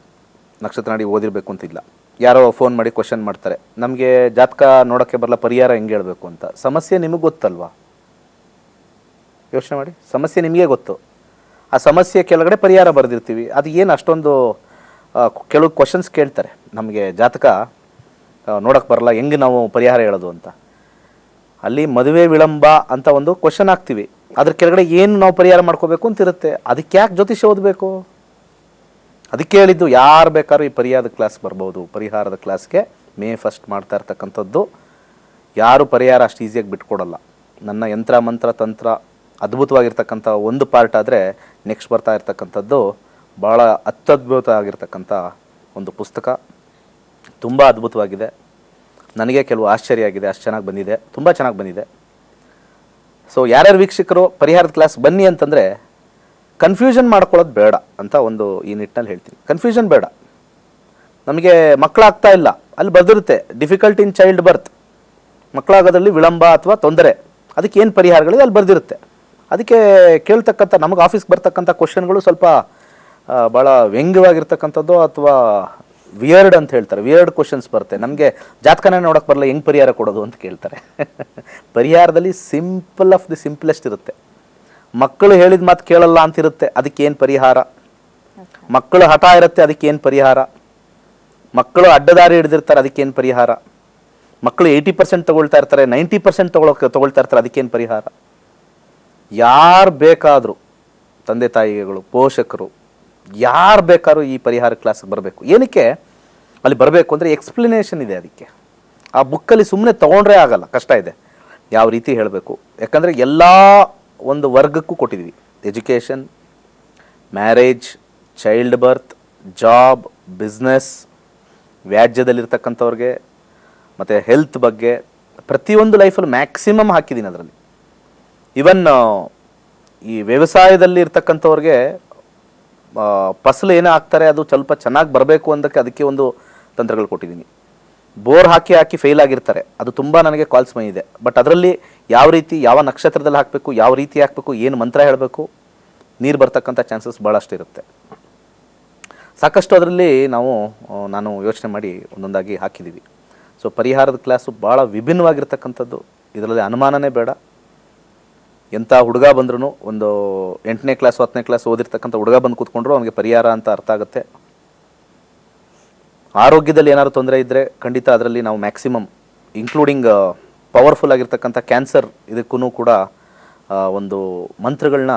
ನಕ್ಷತ್ರ ನಾಡಿ ಓದಿರಬೇಕು ಅಂತಿಲ್ಲ. ಯಾರೋ ಫೋನ್ ಮಾಡಿ ಕ್ವಶನ್ ಮಾಡ್ತಾರೆ, ನಮಗೆ ಜಾತಕ ನೋಡೋಕ್ಕೆ ಬರಲ್ಲ, ಪರಿಹಾರ ಹೆಂಗೆ ಹೇಳಬೇಕು ಅಂತ. ಸಮಸ್ಯೆ ನಿಮಗೆ ಗೊತ್ತಲ್ವಾ? ಯೋಚನೆ ಮಾಡಿ, ಸಮಸ್ಯೆ ನಿಮಗೆ ಗೊತ್ತು. ಆ ಸಮಸ್ಯೆ ಕೆಳಗಡೆ ಪರಿಹಾರ ಬರೆದಿರ್ತೀವಿ. ಅದು ಏನು ಅಷ್ಟೊಂದು ಕೆಲವು ಕ್ವಶನ್ಸ್ ಕೇಳ್ತಾರೆ, ನಮಗೆ ಜಾತಕ ನೋಡೋಕ್ಕೆ ಬರಲ್ಲ, ಹೆಂಗೆ ನಾವು ಪರಿಹಾರ ಹೇಳೋದು ಅಂತ. ಅಲ್ಲಿ ಮದುವೆ ವಿಳಂಬ ಅಂತ ಒಂದು ಕ್ವಶನ್ ಹಾಕ್ತೀವಿ, ಅದ್ರ ಕೆಳಗಡೆ ಏನು ನಾವು ಪರಿಹಾರ ಮಾಡ್ಕೋಬೇಕು ಅಂತಿರುತ್ತೆ. ಅದಕ್ಕೆ ಯಾಕೆ ಜ್ಯೋತಿಷ್ಯ ಓದಬೇಕು? ಅದಕ್ಕೆ ಹೇಳಿದ್ದು ಯಾರು ಬೇಕಾದ್ರೂ ಈ ಪರಿಹಾರದ ಕ್ಲಾಸ್ ಬರ್ಬೋದು. ಪರಿಹಾರದ ಕ್ಲಾಸ್ಗೆ May 1 ಮಾಡ್ತಾ ಇರ್ತಕ್ಕಂಥದ್ದು. ಯಾರು ಪರಿಹಾರ ಅಷ್ಟು ಈಸಿಯಾಗಿ ಬಿಟ್ಕೊಡಲ್ಲ. ನನ್ನ ಯಂತ್ರ ಮಂತ್ರ ತಂತ್ರ ಅದ್ಭುತವಾಗಿರ್ತಕ್ಕಂಥ ಒಂದು ಪಾರ್ಟ್ ಆದರೆ ನೆಕ್ಸ್ಟ್ ಬರ್ತಾ ಇರ್ತಕ್ಕಂಥದ್ದು ಭಾಳ ಅತ್ಯದ್ಭುತ ಆಗಿರ್ತಕ್ಕಂಥ ಒಂದು ಪುಸ್ತಕ. ತುಂಬ ಅದ್ಭುತವಾಗಿದೆ. ನನಗೆ ಕೆಲವು ಆಶ್ಚರ್ಯ ಆಗಿದೆ, ಅಷ್ಟು ಚೆನ್ನಾಗಿ ಬಂದಿದೆ, ತುಂಬ ಚೆನ್ನಾಗಿ ಬಂದಿದೆ. ಸೊ ಯಾರ್ಯಾರು ವೀಕ್ಷಕರು ಪರಿಹಾರದ ಕ್ಲಾಸ್ ಬನ್ನಿ ಅಂತಂದರೆ ಕನ್ಫ್ಯೂಷನ್ ಮಾಡ್ಕೊಳ್ಳೋದು ಬೇಡ ಅಂತ ಒಂದು ಈ ನಿಟ್ಟಿನಲ್ಲಿ ಹೇಳ್ತೀನಿ. ಕನ್ಫ್ಯೂಷನ್ ಬೇಡ. ನಮಗೆ ಮಕ್ಕಳಾಗ್ತಾ ಇಲ್ಲ, ಅಲ್ಲಿ ಬರೆದಿರುತ್ತೆ ಡಿಫಿಕಲ್ಟ್ ಇನ್ ಚೈಲ್ಡ್ ಬರ್ತ್, ಮಕ್ಕಳಾಗೋದ್ರಲ್ಲಿ ವಿಳಂಬ ಅಥವಾ ತೊಂದರೆ, ಅದಕ್ಕೆ ಏನು ಪರಿಹಾರಗಳಿದೆ ಅಲ್ಲಿ ಬರೆದಿರುತ್ತೆ. ಅದಕ್ಕೆ ಕೇಳ್ತಕ್ಕಂಥ ನಮಗೆ ಆಫೀಸ್ಗೆ ಬರ್ತಕ್ಕಂಥ ಕ್ವಶನ್ಗಳು ಸ್ವಲ್ಪ ಭಾಳ ವ್ಯಂಗ್ಯವಾಗಿರ್ತಕ್ಕಂಥದ್ದು ಅಥವಾ ವಿಯರ್ಡ್ ಅಂತ ಹೇಳ್ತಾರೆ. ವಿಯರ್ಡ್ ಕ್ವಶನ್ಸ್ ಬರುತ್ತೆ. ನಮಗೆ ಜಾತಕನೇ ನೋಡೋಕ್ಕೆ ಬರಲ್ಲ, ಹೆಂಗೆ ಪರಿಹಾರ ಕೊಡೋದು ಅಂತ ಕೇಳ್ತಾರೆ. ಪರಿಹಾರದಲ್ಲಿ ಸಿಂಪಲ್ ಆಫ್ ದಿ ಸಿಂಪ್ಲೆಸ್ಟ್ ಇರುತ್ತೆ. ಮಕ್ಕಳು ಹೇಳಿದ ಮಾತು ಕೇಳಲ್ಲ ಅಂತಿರುತ್ತೆ, ಅದಕ್ಕೇನು ಪರಿಹಾರ? ಮಕ್ಕಳು ಹಠ ಇರುತ್ತೆ, ಅದಕ್ಕೇನು ಪರಿಹಾರ? ಮಕ್ಕಳು ಅಡ್ಡದಾರಿ ಹಿಡಿದಿರ್ತಾರೆ, ಅದಕ್ಕೇನು ಪರಿಹಾರ? ಮಕ್ಕಳು 80% ತಗೊಳ್ತಾ ಇರ್ತಾರೆ, 90% ತಗೊಳ್ತಾ ಇರ್ತಾರೆ, ಅದಕ್ಕೇನು ಪರಿಹಾರ? ಯಾರು ಬೇಕಾದರೂ ತಂದೆ ತಾಯಿಗಳು, ಪೋಷಕರು ಯಾರು ಬೇಕಾದ್ರೂ ಈ ಪರಿಹಾರ ಕ್ಲಾಸ್ಗೆ ಬರಬೇಕು. ಏನಕ್ಕೆ ಅಲ್ಲಿ ಬರಬೇಕು ಅಂದರೆ ಎಕ್ಸ್ಪ್ಲನೇಷನ್ ಇದೆ ಅದಕ್ಕೆ. ಆ ಬುಕ್ಕಲ್ಲಿ ಸುಮ್ಮನೆ ತೊಗೊಂಡ್ರೆ ಆಗಲ್ಲ, ಕಷ್ಟ ಇದೆ. ಯಾವ ರೀತಿ ಹೇಳಬೇಕು, ಯಾಕಂದರೆ ಎಲ್ಲ ಒಂದು ವರ್ಗಕ್ಕೂ ಕೊಟ್ಟಿದ್ವಿ. Education, marriage, child birth, job, business, ವ್ಯಾಜ್ಯದಲ್ಲಿರ್ತಕ್ಕಂಥವ್ರಿಗೆ, ಮತ್ತು ಹೆಲ್ತ್ ಬಗ್ಗೆ ಪ್ರತಿಯೊಂದು ಲೈಫಲ್ಲಿ ಮ್ಯಾಕ್ಸಿಮಮ್ ಹಾಕಿದ್ದೀನಿ ಅದರಲ್ಲಿ. ಇವನ್ ಈ ವ್ಯವಸಾಯದಲ್ಲಿ ಇರ್ತಕ್ಕಂಥವ್ರಿಗೆ ಫಸಲು ಏನೇ ಆಗ್ತಾರೆ ಅದು ಸ್ವಲ್ಪ ಚೆನ್ನಾಗಿ ಬರಬೇಕು ಅಂದಕ್ಕೆ ಅದಕ್ಕೆ ಒಂದು ತಂತ್ರಗಳು ಕೊಟ್ಟಿದ್ದೀನಿ. ಬೋರ್ ಹಾಕಿ ಫೇಲ್ ಆಗಿರ್ತಾರೆ, ಅದು ತುಂಬ ನನಗೆ ಕಾಲ್ಸ್ ಬಂದಿದೆ. ಬಟ್ ಅದರಲ್ಲಿ ಯಾವ ರೀತಿ ಯಾವ ನಕ್ಷತ್ರದಲ್ಲಿ ಹಾಕಬೇಕು, ಯಾವ ರೀತಿ ಹಾಕಬೇಕು, ಏನು ಮಂತ್ರ ಹೇಳಬೇಕು, ನೀರು ಬರ್ತಕ್ಕಂಥ ಚಾನ್ಸಸ್ ಭಾಳಷ್ಟು ಇರುತ್ತೆ. ಸಾಕಷ್ಟು ಅದರಲ್ಲಿ ನಾನು ಯೋಚನೆ ಮಾಡಿ ಒಂದೊಂದಾಗಿ ಹಾಕಿದ್ದೀವಿ. ಸೊ ಪರಿಹಾರದ ಕ್ಲಾಸು ಭಾಳ ವಿಭಿನ್ನವಾಗಿರ್ತಕ್ಕಂಥದ್ದು, ಇದರಲ್ಲಿ ಅನುಮಾನನೇ ಬೇಡ. ಎಂಥ ಹುಡುಗ ಬಂದ್ರೂ, ಒಂದು 8ನೇ ಕ್ಲಾಸ್ 10ನೇ ಕ್ಲಾಸ್ ಓದಿರ್ತಕ್ಕಂಥ ಹುಡುಗ ಬಂದು ಕೂತ್ಕೊಂಡ್ರು ಅವನಿಗೆ ಪರಿಹಾರ ಅಂತ ಅರ್ಥ ಆಗುತ್ತೆ. ಆರೋಗ್ಯದಲ್ಲಿ ಏನಾದ್ರು ತೊಂದರೆ ಇದ್ದರೆ ಖಂಡಿತ ಅದರಲ್ಲಿ ನಾವು ಮ್ಯಾಕ್ಸಿಮಮ್ ಇನ್ಕ್ಲೂಡಿಂಗ್ ಪವರ್ಫುಲ್ ಆಗಿರ್ತಕ್ಕಂಥ ಕ್ಯಾನ್ಸರ್ ಇದಕ್ಕೂ ಕೂಡ ಒಂದು ಮಂತ್ರಗಳನ್ನ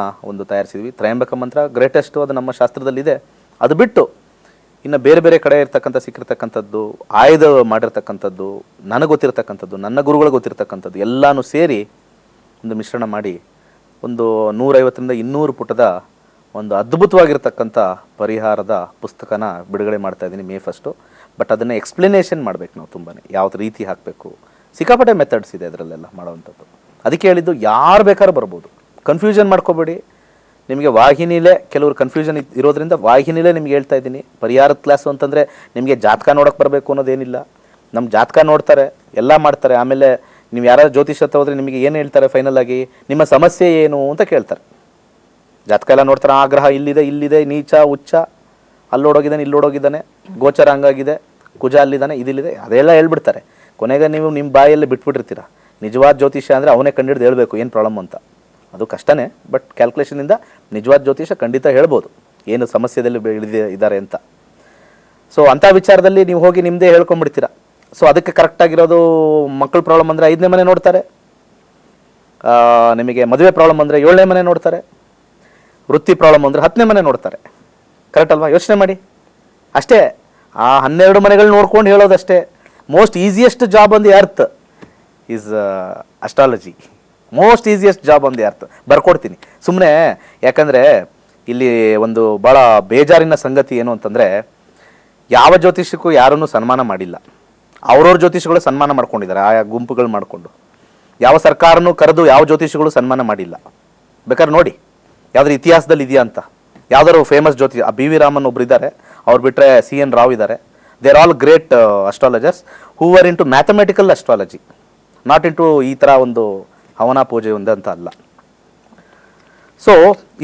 ತಯಾರಿಸಿದ್ವಿ. ತ್ರಯಂಬಕ ಮಂತ್ರ ಗ್ರೇಟೆಸ್ಟು, ಅದು ನಮ್ಮ ಶಾಸ್ತ್ರದಲ್ಲಿದೆ. ಅದು ಬಿಟ್ಟು ಇನ್ನು ಬೇರೆ ಬೇರೆ ಕಡೆ ಸಿಕ್ಕಿರ್ತಕ್ಕಂಥದ್ದು, ಆಯ್ದು ಮಾಡಿರ್ತಕ್ಕಂಥದ್ದು, ನನಗೆ ಗೊತ್ತಿರ್ತಕ್ಕಂಥದ್ದು, ನನ್ನ ಗುರುಗಳಿಗೆ ಗೊತ್ತಿರ್ತಕ್ಕಂಥದ್ದು ಎಲ್ಲನೂ ಸೇರಿ ಒಂದು ಮಿಶ್ರಣ ಮಾಡಿ ಒಂದು 150ರಿಂದ 200 ಪುಟದ ಒಂದು ಅದ್ಭುತವಾಗಿರ್ತಕ್ಕಂಥ ಪರಿಹಾರದ ಪುಸ್ತಕನ ಬಿಡುಗಡೆ ಮಾಡ್ತಾ ಇದ್ದೀನಿ ಮೇ 1. ಬಟ್ ಅದನ್ನು ಎಕ್ಸ್ಪ್ಲನೇಷನ್ ಮಾಡಬೇಕು ನಾವು ತುಂಬಾ, ಯಾವ ರೀತಿ ಹಾಕಬೇಕು. ಸಿಕ್ಕಾಪಟ್ಟೆ ಮೆಥಡ್ಸ್ ಇದೆ ಅದರಲ್ಲೆಲ್ಲ ಮಾಡೋವಂಥದ್ದು. ಅದಕ್ಕೆ ಹೇಳಿದ್ದು ಯಾರು ಬೇಕಾದ್ರೂ ಬರ್ಬೋದು, ಕನ್ಫ್ಯೂಷನ್ ಮಾಡ್ಕೋಬೇಡಿ. ನಿಮಗೆ ವಾಹಿನಿಲೇ ಕೆಲವರು ಕನ್ಫ್ಯೂಷನ್ ಇರೋದ್ರಿಂದ ವಾಹಿನಿಲೇ ನಿಮ್ಗೆ ಹೇಳ್ತಾ ಇದ್ದೀನಿ. ಪರಿಹಾರದ ಕ್ಲಾಸು ಅಂತಂದರೆ ನಿಮಗೆ ಜಾತಕ ನೋಡೋಕ್ಕೆ ಬರಬೇಕು ಅನ್ನೋದೇನಿಲ್ಲ. ನಮ್ಮ ಜಾತಕ ನೋಡ್ತಾರೆ, ಎಲ್ಲ ಮಾಡ್ತಾರೆ. ಆಮೇಲೆ ನೀವು ಯಾರಾದ್ರು ಜ್ಯೋತಿಷ ಹತ್ರ ಹೋದರೆ ನಿಮಗೆ ಏನು ಹೇಳ್ತಾರೆ, ಫೈನಲ್ ಆಗಿ ನಿಮ್ಮ ಸಮಸ್ಯೆ ಏನು ಅಂತ ಕೇಳ್ತಾರೆ. ಜಾತಕ ಎಲ್ಲ ನೋಡ್ತಾರೆ, ಆ ಗ್ರಹ ಇಲ್ಲಿದೆ, ನೀಚ ಉಚ್ಚ, ಅಲ್ಲೋಡೋಗಿದ್ದಾನೆ ಇಲ್ಲೋಡೋಗಿದ್ದಾನೆ, ಗೋಚರ ಹಂಗಾಗಿದೆ, ಕುಜ ಅಲ್ಲಿದ್ದಾನೆ ಇದಿಲ್ಲಿದೆ, ಅದೆಲ್ಲ ಹೇಳ್ಬಿಡ್ತಾರೆ. ಕೊನೆಗೆ ನೀವು ನಿಮ್ಮ ಬಾಯಲ್ಲಿ ಬಿಟ್ಬಿಟ್ಟಿರ್ತೀರ. ನಿಜವಾದ ಜ್ಯೋತಿಷ ಅಂದರೆ ಅವನೇ ಕಂಡಿಡ್ದು ಹೇಳಬೇಕು ಏನು ಪ್ರಾಬ್ಲಮ್ ಅಂತ. ಅದು ಕಷ್ಟನೇ, ಬಟ್ ಕ್ಯಾಲ್ಕುಲೇಷನಿಂದ ನಿಜವಾದ ಜ್ಯೋತಿಷ ಖಂಡಿತ ಹೇಳ್ಬೋದು ಏನು ಸಮಸ್ಯೆದಲ್ಲಿ ಇದ್ದಾರೆ ಅಂತ. ಸೊ ಅಂಥ ವಿಚಾರದಲ್ಲಿ ನೀವು ಹೋಗಿ ನಿಮ್ಮದೇ ಹೇಳ್ಕೊಂಡ್ಬಿಡ್ತೀರ. ಸೊ ಅದಕ್ಕೆ ಕರೆಕ್ಟಾಗಿರೋದು ಮಕ್ಕಳ ಪ್ರಾಬ್ಲಮ್ ಅಂದರೆ 5ನೇ ಮನೆ ನೋಡ್ತಾರೆ, ನಿಮಗೆ ಮದುವೆ ಪ್ರಾಬ್ಲಮ್ ಅಂದರೆ 7ನೇ ಮನೆ ನೋಡ್ತಾರೆ, ವೃತ್ತಿ ಪ್ರಾಬ್ಲಮ್ ಅಂದರೆ 10ನೇ ಮನೆ ನೋಡ್ತಾರೆ. ಕರೆಕ್ಟ್ ಅಲ್ವಾ? ಯೋಚನೆ ಮಾಡಿ ಅಷ್ಟೇ. ಆ 12 ಮನೆಗಳು ನೋಡ್ಕೊಂಡು ಹೇಳೋದಷ್ಟೇ. Most easiest job on the earth is astrology. Most easiest job on the earth. ಬರ್ಕೊಡ್ತೀನಿ ಸುಮ್ಮನೆ. ಯಾಕಂದರೆ ಇಲ್ಲಿ ಒಂದು ಭಾಳ ಬೇಜಾರಿನ ಸಂಗತಿ ಏನು ಅಂತಂದರೆ, ಯಾವ ಜ್ಯೋತಿಷಕ್ಕೂ ಯಾರನ್ನೂ ಸನ್ಮಾನ ಮಾಡಿಲ್ಲ. ಅವ್ರವ್ರ ಜ್ಯೋತಿಷಗಳು ಸನ್ಮಾನ ಮಾಡ್ಕೊಂಡಿದ್ದಾರೆ ಆಯಾ ಗುಂಪುಗಳು ಮಾಡಿಕೊಂಡು. ಯಾವ ಸರ್ಕಾರನೂ ಕರೆದು ಯಾವ ಜ್ಯೋತಿಷಗಳು ಸನ್ಮಾನ ಮಾಡಿಲ್ಲ. ಬೇಕಾದ್ರೆ ನೋಡಿ ಯಾವುದ್ರ ಇತಿಹಾಸದಲ್ಲಿ ಇದೆಯಾ ಅಂತ. ಯಾವ್ದಾದ್ರು ಫೇಮಸ್ ಜ್ಯೋತಿಷ, BV ರಾಮನ್ ಒಬ್ರು ಇದ್ದಾರೆ, ಅವ್ರು ಬಿಟ್ಟರೆ CN ರಾವ್ ಇದ್ದಾರೆ. They are all great astrologers who are into mathematical astrology, naught into ಈ ಥರ ಒಂದು ಹವನ ಪೂಜೆ ಅಂತ ಅಲ್ಲ. ಸೊ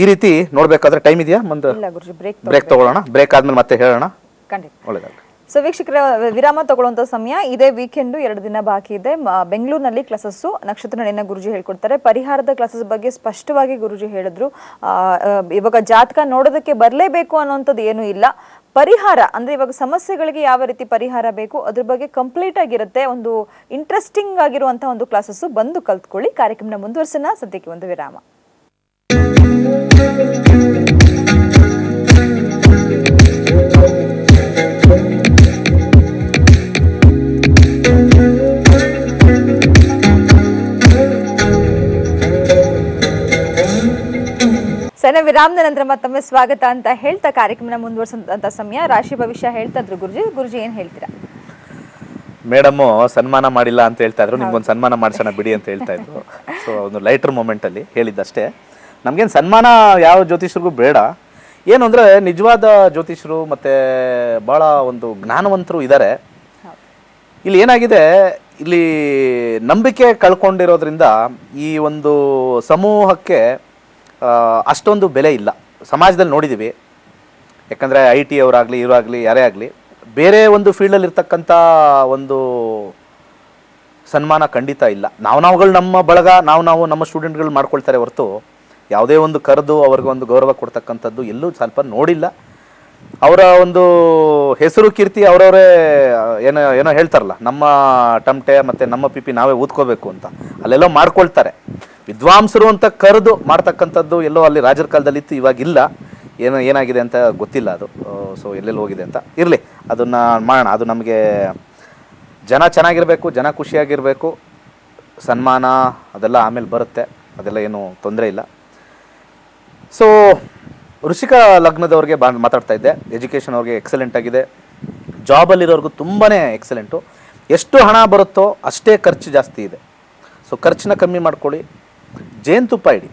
ಈ ರೀತಿ ನೋಡಬೇಕಾದ್ರೆ ಟೈಮ್ ಇದೆಯಾ? ಮುಂದೆ ಬ್ರೇಕ್ ತಗೊಳ್ಳೋಣ. ಬ್ರೇಕ್ ಆದ್ಮೇಲೆ ಮತ್ತೆ ಹೇಳೋಣ. ಒಳ್ಳೆಯದಾಗಲಿ. ಸೊ ವೀಕ್ಷಕರ, ವಿರಾಮ ತಗೊಳ್ಳುವಂಥ ಸಮಯ ಇದೇ. ವೀಕೆಂಡು 2 ದಿನ ಬಾಕಿ ಇದೆ. ಬೆಂಗಳೂರಿನಲ್ಲಿ ಕ್ಲಾಸಸ್ಸು ನಕ್ಷತ್ರ ನಾಡಿನ ಗುರುಜಿ ಹೇಳ್ಕೊಡ್ತಾರೆ. ಪರಿಹಾರದ ಕ್ಲಾಸಸ್ ಬಗ್ಗೆ ಸ್ಪಷ್ಟವಾಗಿ ಗುರುಜಿ ಹೇಳಿದ್ರು. ಇವಾಗ ಜಾತಕ ನೋಡೋದಕ್ಕೆ ಬರಲೇಬೇಕು ಅನ್ನೋಂಥದ್ದು ಏನೂ ಇಲ್ಲ. ಪರಿಹಾರ ಅಂದರೆ ಇವಾಗ ಸಮಸ್ಯೆಗಳಿಗೆ ಯಾವ ರೀತಿ ಪರಿಹಾರ ಬೇಕು ಅದ್ರ ಬಗ್ಗೆ ಕಂಪ್ಲೀಟ್ ಆಗಿರುತ್ತೆ. ಒಂದು ಇಂಟ್ರೆಸ್ಟಿಂಗ್ ಆಗಿರುವಂಥ ಒಂದು ಕ್ಲಾಸಸ್ಸು, ಬಂದು ಕಲ್ತ್ಕೊಳ್ಳಿ. ಕಾರ್ಯಕ್ರಮನ ಮುಂದುವರ್ಸೋಣ. ಸದ್ಯಕ್ಕೆ ಒಂದು ವಿರಾಮ. ಸಣ್ಣ ವಿರಾಮದ ನಂತರ ಮತ್ತೊಮ್ಮೆ ಸ್ವಾಗತ ಅಂತ ಹೇಳ್ತಾ ಕಾರ್ಯಕ್ರಮನ ಮುಂದುವರ್ಸಂತ ಸಮಯ. ರಾಶಿ ಭವಿಷ್ಯ ಹೇಳ್ತಾ ಇದ್ರು ಗುರುಜಿ ಏನ್ ಹೇಳ್ತೀರಾ? ಮೇಡಮ್ಮು ಸನ್ಮಾನ ಮಾಡಿಲ್ಲ ಅಂತ ಹೇಳ್ತಾ ಇದ್ರು, ನಿಮ್ಗೊಂದು ಸನ್ಮಾನ ಮಾಡಿಸೋಣ ಬಿಡಿ ಅಂತ ಹೇಳ್ತಾ ಇದ್ರು. ಸೊ ಒಂದು ಲೈಟರ್ ಮೂಮೆಂಟಲ್ಲಿ ಹೇಳಿದ್ದಷ್ಟೇ. ನಮಗೇನು ಸನ್ಮಾನ ಯಾವ ಜ್ಯೋತಿಷರಿಗೂ ಬೇಡ. ಏನು ಅಂದರೆ ನಿಜವಾದ ಜ್ಯೋತಿಷರು ಮತ್ತು ಭಾಳ ಒಂದು ಜ್ಞಾನವಂತರು ಇದ್ದಾರೆ. ಇಲ್ಲಿ ಏನಾಗಿದೆ, ಇಲ್ಲಿ ನಂಬಿಕೆ ಕಳ್ಕೊಂಡಿರೋದ್ರಿಂದ ಈ ಒಂದು ಸಮೂಹಕ್ಕೆ ಅಷ್ಟೊಂದು ಬೆಲೆ ಇಲ್ಲ ಸಮಾಜದಲ್ಲಿ. ನೋಡಿದ್ದೀವಿ. ಯಾಕಂದರೆ IT ಅವರಾಗಲಿ ಇವರಾಗಲಿ ಯಾರೇ ಆಗಲಿ ಬೇರೆ ಒಂದು ಫೀಲ್ಡಲ್ಲಿ ಇರ್ತಕ್ಕಂಥ ಒಂದು ಸನ್ಮಾನ ಖಂಡಿತ ಇಲ್ಲ. ನಾವುಗಳು ನಮ್ಮ ಬಳಗ ನಾವು ನಮ್ಮ ಸ್ಟೂಡೆಂಟ್ಗಳು ಮಾಡ್ಕೊಳ್ತಾರೆ ಹೊರತು ಯಾವುದೇ ಒಂದು ಕರೆದು ಅವ್ರಿಗೆ ಒಂದು ಗೌರವ ಕೊಡ್ತಕ್ಕಂಥದ್ದು ಎಲ್ಲೂ ಸ್ವಲ್ಪ ನೋಡಿಲ್ಲ. ಅವರ ಒಂದು ಹೆಸರು ಕೀರ್ತಿ ಅವರವರೇ ಏನೋ ಹೇಳ್ತಾರಲ್ಲ, ನಮ್ಮ ಟಮಟೆ ಮತ್ತು ನಮ್ಮ ಪಿಪಿ ನಾವೇ ಊದ್ಕೋಬೇಕು ಅಂತ ಅಲ್ಲೆಲ್ಲೋ ಮಾಡ್ಕೊಳ್ತಾರೆ. ವಿದ್ವಾಂಸರು ಅಂತ ಕರೆದು ಮಾಡ್ತಕ್ಕಂಥದ್ದು ಎಲ್ಲೋ ಅಲ್ಲಿ ರಾಜರ ಕಾಲದಲ್ಲಿ ಇತ್ತು, ಇವಾಗಿಲ್ಲ. ಏನಾಗಿದೆ ಅಂತ ಗೊತ್ತಿಲ್ಲ ಅದು. ಸೊ ಎಲ್ಲೆಲ್ಲಿ ಹೋಗಿದೆ ಅಂತ ಇರಲಿ, ಅದನ್ನು ಮಾಡೋಣ. ಅದು ನಮಗೆ ಜನ ಚೆನ್ನಾಗಿರಬೇಕು, ಜನ ಖುಷಿಯಾಗಿರಬೇಕು. ಸನ್ಮಾನ ಅದೆಲ್ಲ ಆಮೇಲೆ ಬರುತ್ತೆ, ಅದೆಲ್ಲ ಏನು ತೊಂದರೆ ಇಲ್ಲ. ಸೊ ವೃಶ್ಚಿಕ ಲಗ್ನದವ್ರಿಗೆ ಮಾತಾಡ್ತಾ ಇದ್ದೆ. ಎಜುಕೇಷನ್ ಅವ್ರಿಗೆ ಎಕ್ಸಲೆಂಟ್ ಆಗಿದೆ. ಜಾಬಲ್ಲಿರೋರ್ಗೂ ತುಂಬಾ ಎಕ್ಸಲೆಂಟು. ಎಷ್ಟು ಹಣ ಬರುತ್ತೋ ಅಷ್ಟೇ ಖರ್ಚು ಜಾಸ್ತಿ ಇದೆ. ಸೊ ಖರ್ಚನ್ನ ಕಮ್ಮಿ ಮಾಡ್ಕೊಳ್ಳಿ. ಜೇನುತುಪ್ಪ ಇಡಿ.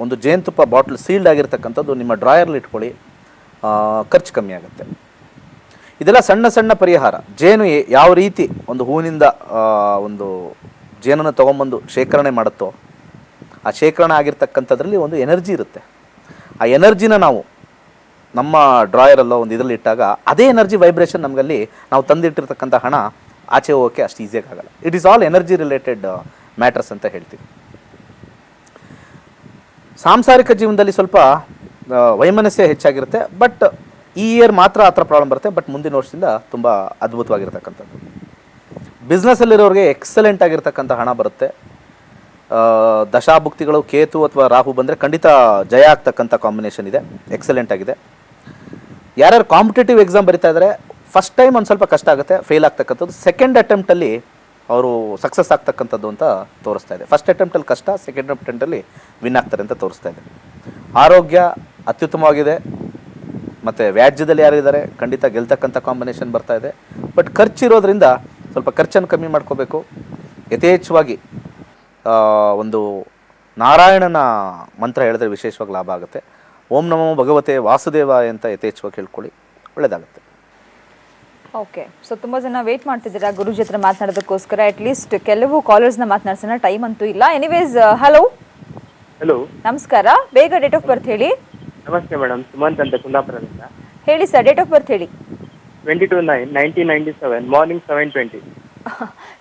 ಒಂದು ಜೇನುತುಪ್ಪ ಬಾಟ್ಲ್ ಸೀಲ್ಡ್ ಆಗಿರ್ತಕ್ಕಂಥದ್ದು ನಿಮ್ಮ ಡ್ರಾಯರ್ಲಿ ಇಟ್ಕೊಳ್ಳಿ, ಖರ್ಚು ಕಮ್ಮಿ ಆಗುತ್ತೆ. ಇದೆಲ್ಲ ಸಣ್ಣ ಸಣ್ಣ ಪರಿಹಾರ. ಜೇನು ಯಾವ ರೀತಿ ಒಂದು ಹೂವಿನಿಂದ ಒಂದು ಜೇನನ್ನು ತೊಗೊಂಬಂದು ಶೇಖರಣೆ ಮಾಡುತ್ತೋ ಆ ಶೇಖರಣೆ ಆಗಿರ್ತಕ್ಕಂಥದ್ರಲ್ಲಿ ಒಂದು ಎನರ್ಜಿ ಇರುತ್ತೆ. ಆ ಎನರ್ಜಿನ ನಾವು ನಮ್ಮ ಡ್ರಾಯರಲ್ಲೋ ಒಂದು ಇದರಲ್ಲಿ ಇಟ್ಟಾಗ ಅದೇ ಎನರ್ಜಿ ವೈಬ್ರೇಷನ್ ನಮಗಲ್ಲಿ ನಾವು ತಂದಿಟ್ಟಿರ್ತಕ್ಕಂಥ ಹಣ ಆಚೆ ಹೋಗೋಕ್ಕೆ ಅಷ್ಟು ಈಸಿಯಾಗಿ ಆಗಲ್ಲ. It is all energy related matters ಅಂತ ಹೇಳ್ತೀವಿ. ಸಾಂಸಾರಿಕ ಜೀವನದಲ್ಲಿ ಸ್ವಲ್ಪ ವೈಮನಸ್ಯ ಹೆಚ್ಚಾಗಿರುತ್ತೆ. ಬಟ್ ಈ ಇಯರ್ ಮಾತ್ರ ಆ ಥರ ಪ್ರಾಬ್ಲಮ್ ಬರುತ್ತೆ. ಬಟ್ ಮುಂದಿನ ವರ್ಷದಿಂದ ತುಂಬ ಅದ್ಭುತವಾಗಿರ್ತಕ್ಕಂಥದ್ದು. ಬಿಸ್ನೆಸ್ಸಲ್ಲಿರೋರಿಗೆ ಎಕ್ಸಲೆಂಟ್ ಆಗಿರ್ತಕ್ಕಂಥ ಹಣ ಬರುತ್ತೆ. ದಶಾಭುಕ್ತಿಗಳು ಕೇತು ಅಥವಾ ರಾಹು ಬಂದರೆ ಖಂಡಿತ ಜಯ ಆಗ್ತಕ್ಕಂಥ ಕಾಂಬಿನೇಷನ್ ಇದೆ, ಎಕ್ಸಲೆಂಟ್ ಆಗಿದೆ. ಯಾರ್ಯಾರು ಕಾಂಪಿಟೇಟಿವ್ ಎಕ್ಸಾಮ್ ಬರಿತಾ ಇದ್ದಾರೆ ಫಸ್ಟ್ ಟೈಮ್ ಒಂದು ಸ್ವಲ್ಪ ಕಷ್ಟ ಆಗುತ್ತೆ, ಫೇಲ್ ಆಗ್ತಕ್ಕಂಥದ್ದು. ಸೆಕೆಂಡ್ ಅಟೆಂಪ್ಟಲ್ಲಿ ಅವರು ಸಕ್ಸಸ್ ಆಗ್ತಕ್ಕಂಥದ್ದು ಅಂತ ತೋರಿಸ್ತಾ ಇದೆ. ಫಸ್ಟ್ ಅಟೆಂಪ್ಟಲ್ಲಿ ಕಷ್ಟ, ಸೆಕೆಂಡ್ ಅಟೆಂಪ್ಟಲ್ಲಿ ವಿನ್ ಆಗ್ತಾರೆ ಅಂತ ತೋರಿಸ್ತಾ ಇದೆ. ಆರೋಗ್ಯ ಅತ್ಯುತ್ತಮವಾಗಿದೆ. ಮತ್ತು ವ್ಯಾಜ್ಯದಲ್ಲಿ ಯಾರಿದ್ದಾರೆ ಖಂಡಿತ ಗೆಲ್ತಕ್ಕಂಥ ಕಾಂಬಿನೇಷನ್ ಬರ್ತಾ ಇದೆ. ಬಟ್ ಖರ್ಚಿರೋದ್ರಿಂದ ಸ್ವಲ್ಪ ಖರ್ಚನ್ನು ಕಮ್ಮಿ ಮಾಡ್ಕೋಬೇಕು. ಯಥೇಚ್ಛವಾಗಿ ಒಂದು ನಾರಾಯಣನ ಮಂತ್ರ ಹೇಳಿದ್ರೆ ವಿಶೇಷವಾಗಿ ಲಾಭ ಆಗುತ್ತೆ. ಓಂ ನಮೋ ಭಗವತೆ ವಾಸುದೇವಾಯ ಅಂತ ಯಥೇಚ್ಛವಾಗಿ ಹೇಳ್ಕೊಳ್ಳಿ, ಒಳ್ಳೆಯದಾಗುತ್ತೆ. ಓಕೆ, ಸೊ ತುಂಬ ಜನ ವೇಟ್ ಮಾಡ್ತಿದ್ದೀರಾ ಗುರುಜಿ ಹತ್ರ ಮಾತನಾಡೋದಕ್ಕೋಸ್ಕರ. ಅಟ್ಲೀಸ್ಟ್ ಕೆಲವು ಕಾಲರ್ಸ್ನ ಮಾತನಾಡ್ಸೋಣ, ಟೈಮ್ ಅಂತೂ ಇಲ್ಲ. ಎನಿವೇಸ್, ಹಲೋ ಹಲೋ, ನಮಸ್ಕಾರ. ಬೇಗ ಡೇಟ್ ಆಫ್ ಬರ್ತ್ ಹೇಳಿ. ನಮಸ್ತೆ ಮೇಡಮ್, ಸುಮಂತ್ ಅಂತ ಕುಂದಾಪುರದಿಂದ. ಹೇಳಿ ಸರ್, ಡೇಟ್ ಆಫ್ ಬರ್ತ್ ಹೇಳಿ. 22/9/1997 ಮಾರ್ನಿಂಗ್ 7:20.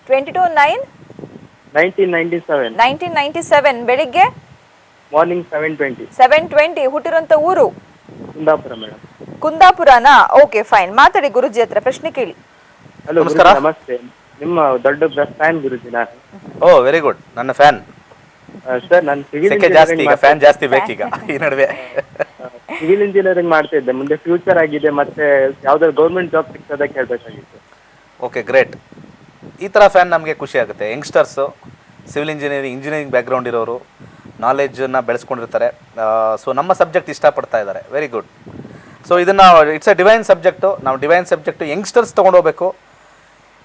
22/9/1997 1997 ಬೆಳಿಗ್ಗೆ ಮಾರ್ನಿಂಗ್ 7:20. 7:20. ಹುಟ್ಟಿರೋಂಥ ಊರು ಕುಂದಾಪುರ ಮೇಡಮ್. ಕುಂದಾಪುರನಾ? ಓಕೆ ಫೈನ್, ಮಾತಾಡಿ ಗುರುಜಿ ಹತ್ರ, ಪ್ರಶ್ನೆ ಕೇಳಿ. ಹಲೋ ನಮಸ್ಕಾರ. ನಮಸ್ತೆ, ನಿಮ್ಮ ದೊಡ್ಡ ಫ್ಯಾನ್ ಗುರುಜಿ ನಾನು. ಓ ವೆರಿ ಗುಡ್, ನನ್ನ ಫ್ಯಾನ್. ಸರ್, ನಾನು ಸಿವಿಲ್ ಜಾಸ್ತಿ ಈಗ ಫ್ಯಾನ್ ಜಾಸ್ತಿ ಬೇಕೀಗ ಈ ನಡುವೆ. ಸಿವಿಲ್ ಇಂಜಿನಿಯರಿಂಗ್ ಮಾಡ್ತಾ ಇದ್ದೆ. ಮುಂದೆ ಫ್ಯೂಚರ್ ಆಗಿದೆ, ಮತ್ತೆ ಯಾವ್ದಾದ್ರು ಗೌರ್ಮೆಂಟ್ ಜಾಬ್ ಸಿಗ್ತದೆ ಕೇಳಬೇಕಾಗಿತ್ತು. Okay great. ಈ ಥರ ಫ್ಯಾನ್ ನಮಗೆ ಖುಷಿ ಆಗುತ್ತೆ. ಯಂಗ್ಸ್ಟರ್ಸು ಸಿವಿಲ್ ಇಂಜಿನಿಯರಿಂಗ್ ಬ್ಯಾಕ್ಗ್ರೌಂಡ್ ಇರೋರು ನಾಲೆಜನ್ನು ಬೆಳೆಸ್ಕೊಂಡಿರ್ತಾರೆ. ಸೊ ನಮ್ಮ ಸಬ್ಜೆಕ್ಟ್ ಇಷ್ಟಪಡ್ತಾ ಇದ್ದಾರೆ, ವೆರಿ ಗುಡ್. ಸೊ ಇದನ್ನು ಇಟ್ಸ್ ಎ ಡಿವೈನ್ ಸಬ್ಜೆಕ್ಟು. ನಾವು ಡಿವೈನ್ ಸಬ್ಜೆಕ್ಟು ಯಂಗ್ಸ್ಟರ್ಸ್ ತೊಗೊಂಡೋಗ್ಬೇಕು.